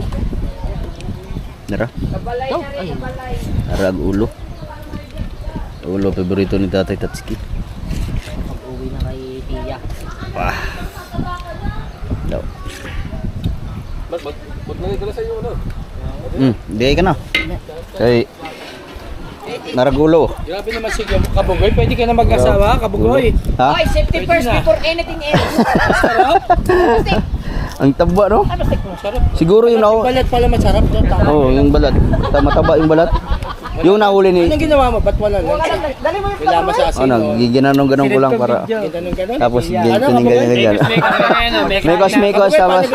Nara. Sa balay na rin, sa balay. Nara ag ulo. Ulo paborito ni Tatay Tatsuki. Uwi na kay Tia. Wah. Daw. Ba't nalito na sa iyo ano? Di ka na. Kay naragulo. Grabe naman si Kabugoy. Pwede ka na mag-asawa, Kabugoy. Ha? Oy, safety first before anything else. Ang taba no? Ano sa Sarap. Siguro yung Yung balat pala masarap to. Tama. Oh, yung balat. Mataba yung balat. Yung nahuli ni Anong ginawa mo? Ba't wala lang? Dali mo Wala mo sa asin. ano, giginanong ganun ko lang para Ganun. tapos Ano, ganyan. Mekos tapos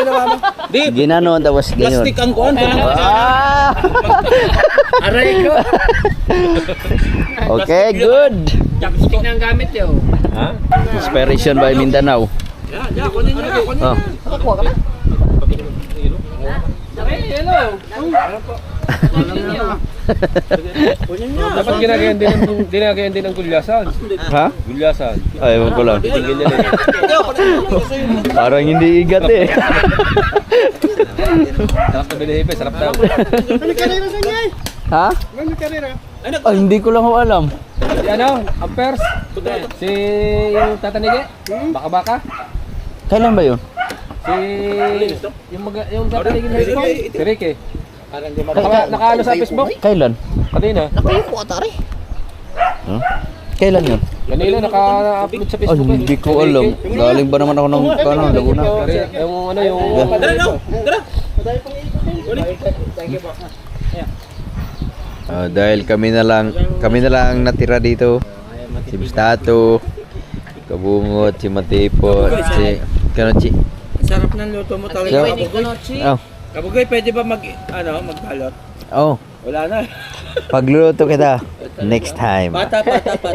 ginanon tapos ganyan. Plastic ang kuan. Ah! Aray ko. Okay, good. Chopstick na ang gamit yun. Inspiration by Mindanao. Yeah, kunin nyo na. Kunin Oh. Nakakuha ka na? Hello. Kunin nyo. Dapat ginagayan din ng gulyasan. Ha? Gulyasan. Ay, ewan ko lang. Tingin yan eh. Parang hindi igat eh. Sarap na binihipe, sarap daw. Ha? Ay, hindi ko lang alam. Si ano, ang pers. Si yung tatanigi. Baka-baka. Kailan ba yun? Si yung tatanigi na Facebook. Si Ricky. Nakaano sa Facebook? Kailan? Kanina. Nakayuko ka tari. Huh? Kailan yun? Kanina naka-upload sa Ay, Facebook. hindi ko alam. Galing ba naman ako ng Laguna? Yung ano yung Dahil kami na lang natira dito. Si Bistato, Kabungot, si Matipot, si Kanochi. Sarap ng luto mo talaga. Oh, Kabugoy, pwede ba magbalot? oh. Wala na. Pagluluto kita. Next time. Bata.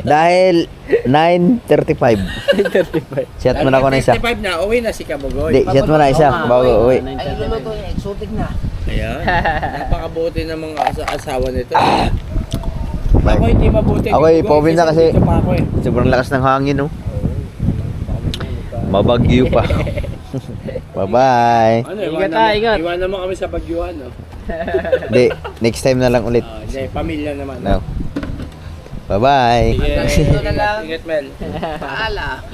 Dahil 9:35. 35. Set mo na ako na isa. 35 na, uwi na si Kabugoy. Hindi, set mo na isa. Bago uwi. Ay, luluto niya, exotic na. Ayan. Napakabuti ng mga asawa nito. Ako hindi mabuti. Ako, Povin na kasi. dito pa ako eh. Sobrang lakas ng hangin, oh. Mabagyo pa. Bye-bye. Ano, Ingat ha, ingat. Iwan naman kami sa bagyuhan, no? Hindi, next time na lang ulit. Hindi, pamilya naman. No. Bye-bye. Ito na lang. Ingat, Mel. Paala.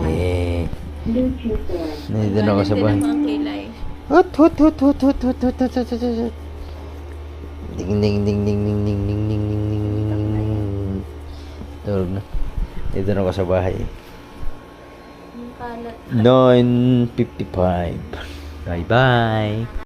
Eh. Nandito na ako sa bahay. Mga kilay. Hut. Ding ding ding ding ding ding ding ding ding ding. Tulog na. Dito na ako sa bahay. Yung kalat. 9:55. Bye-bye.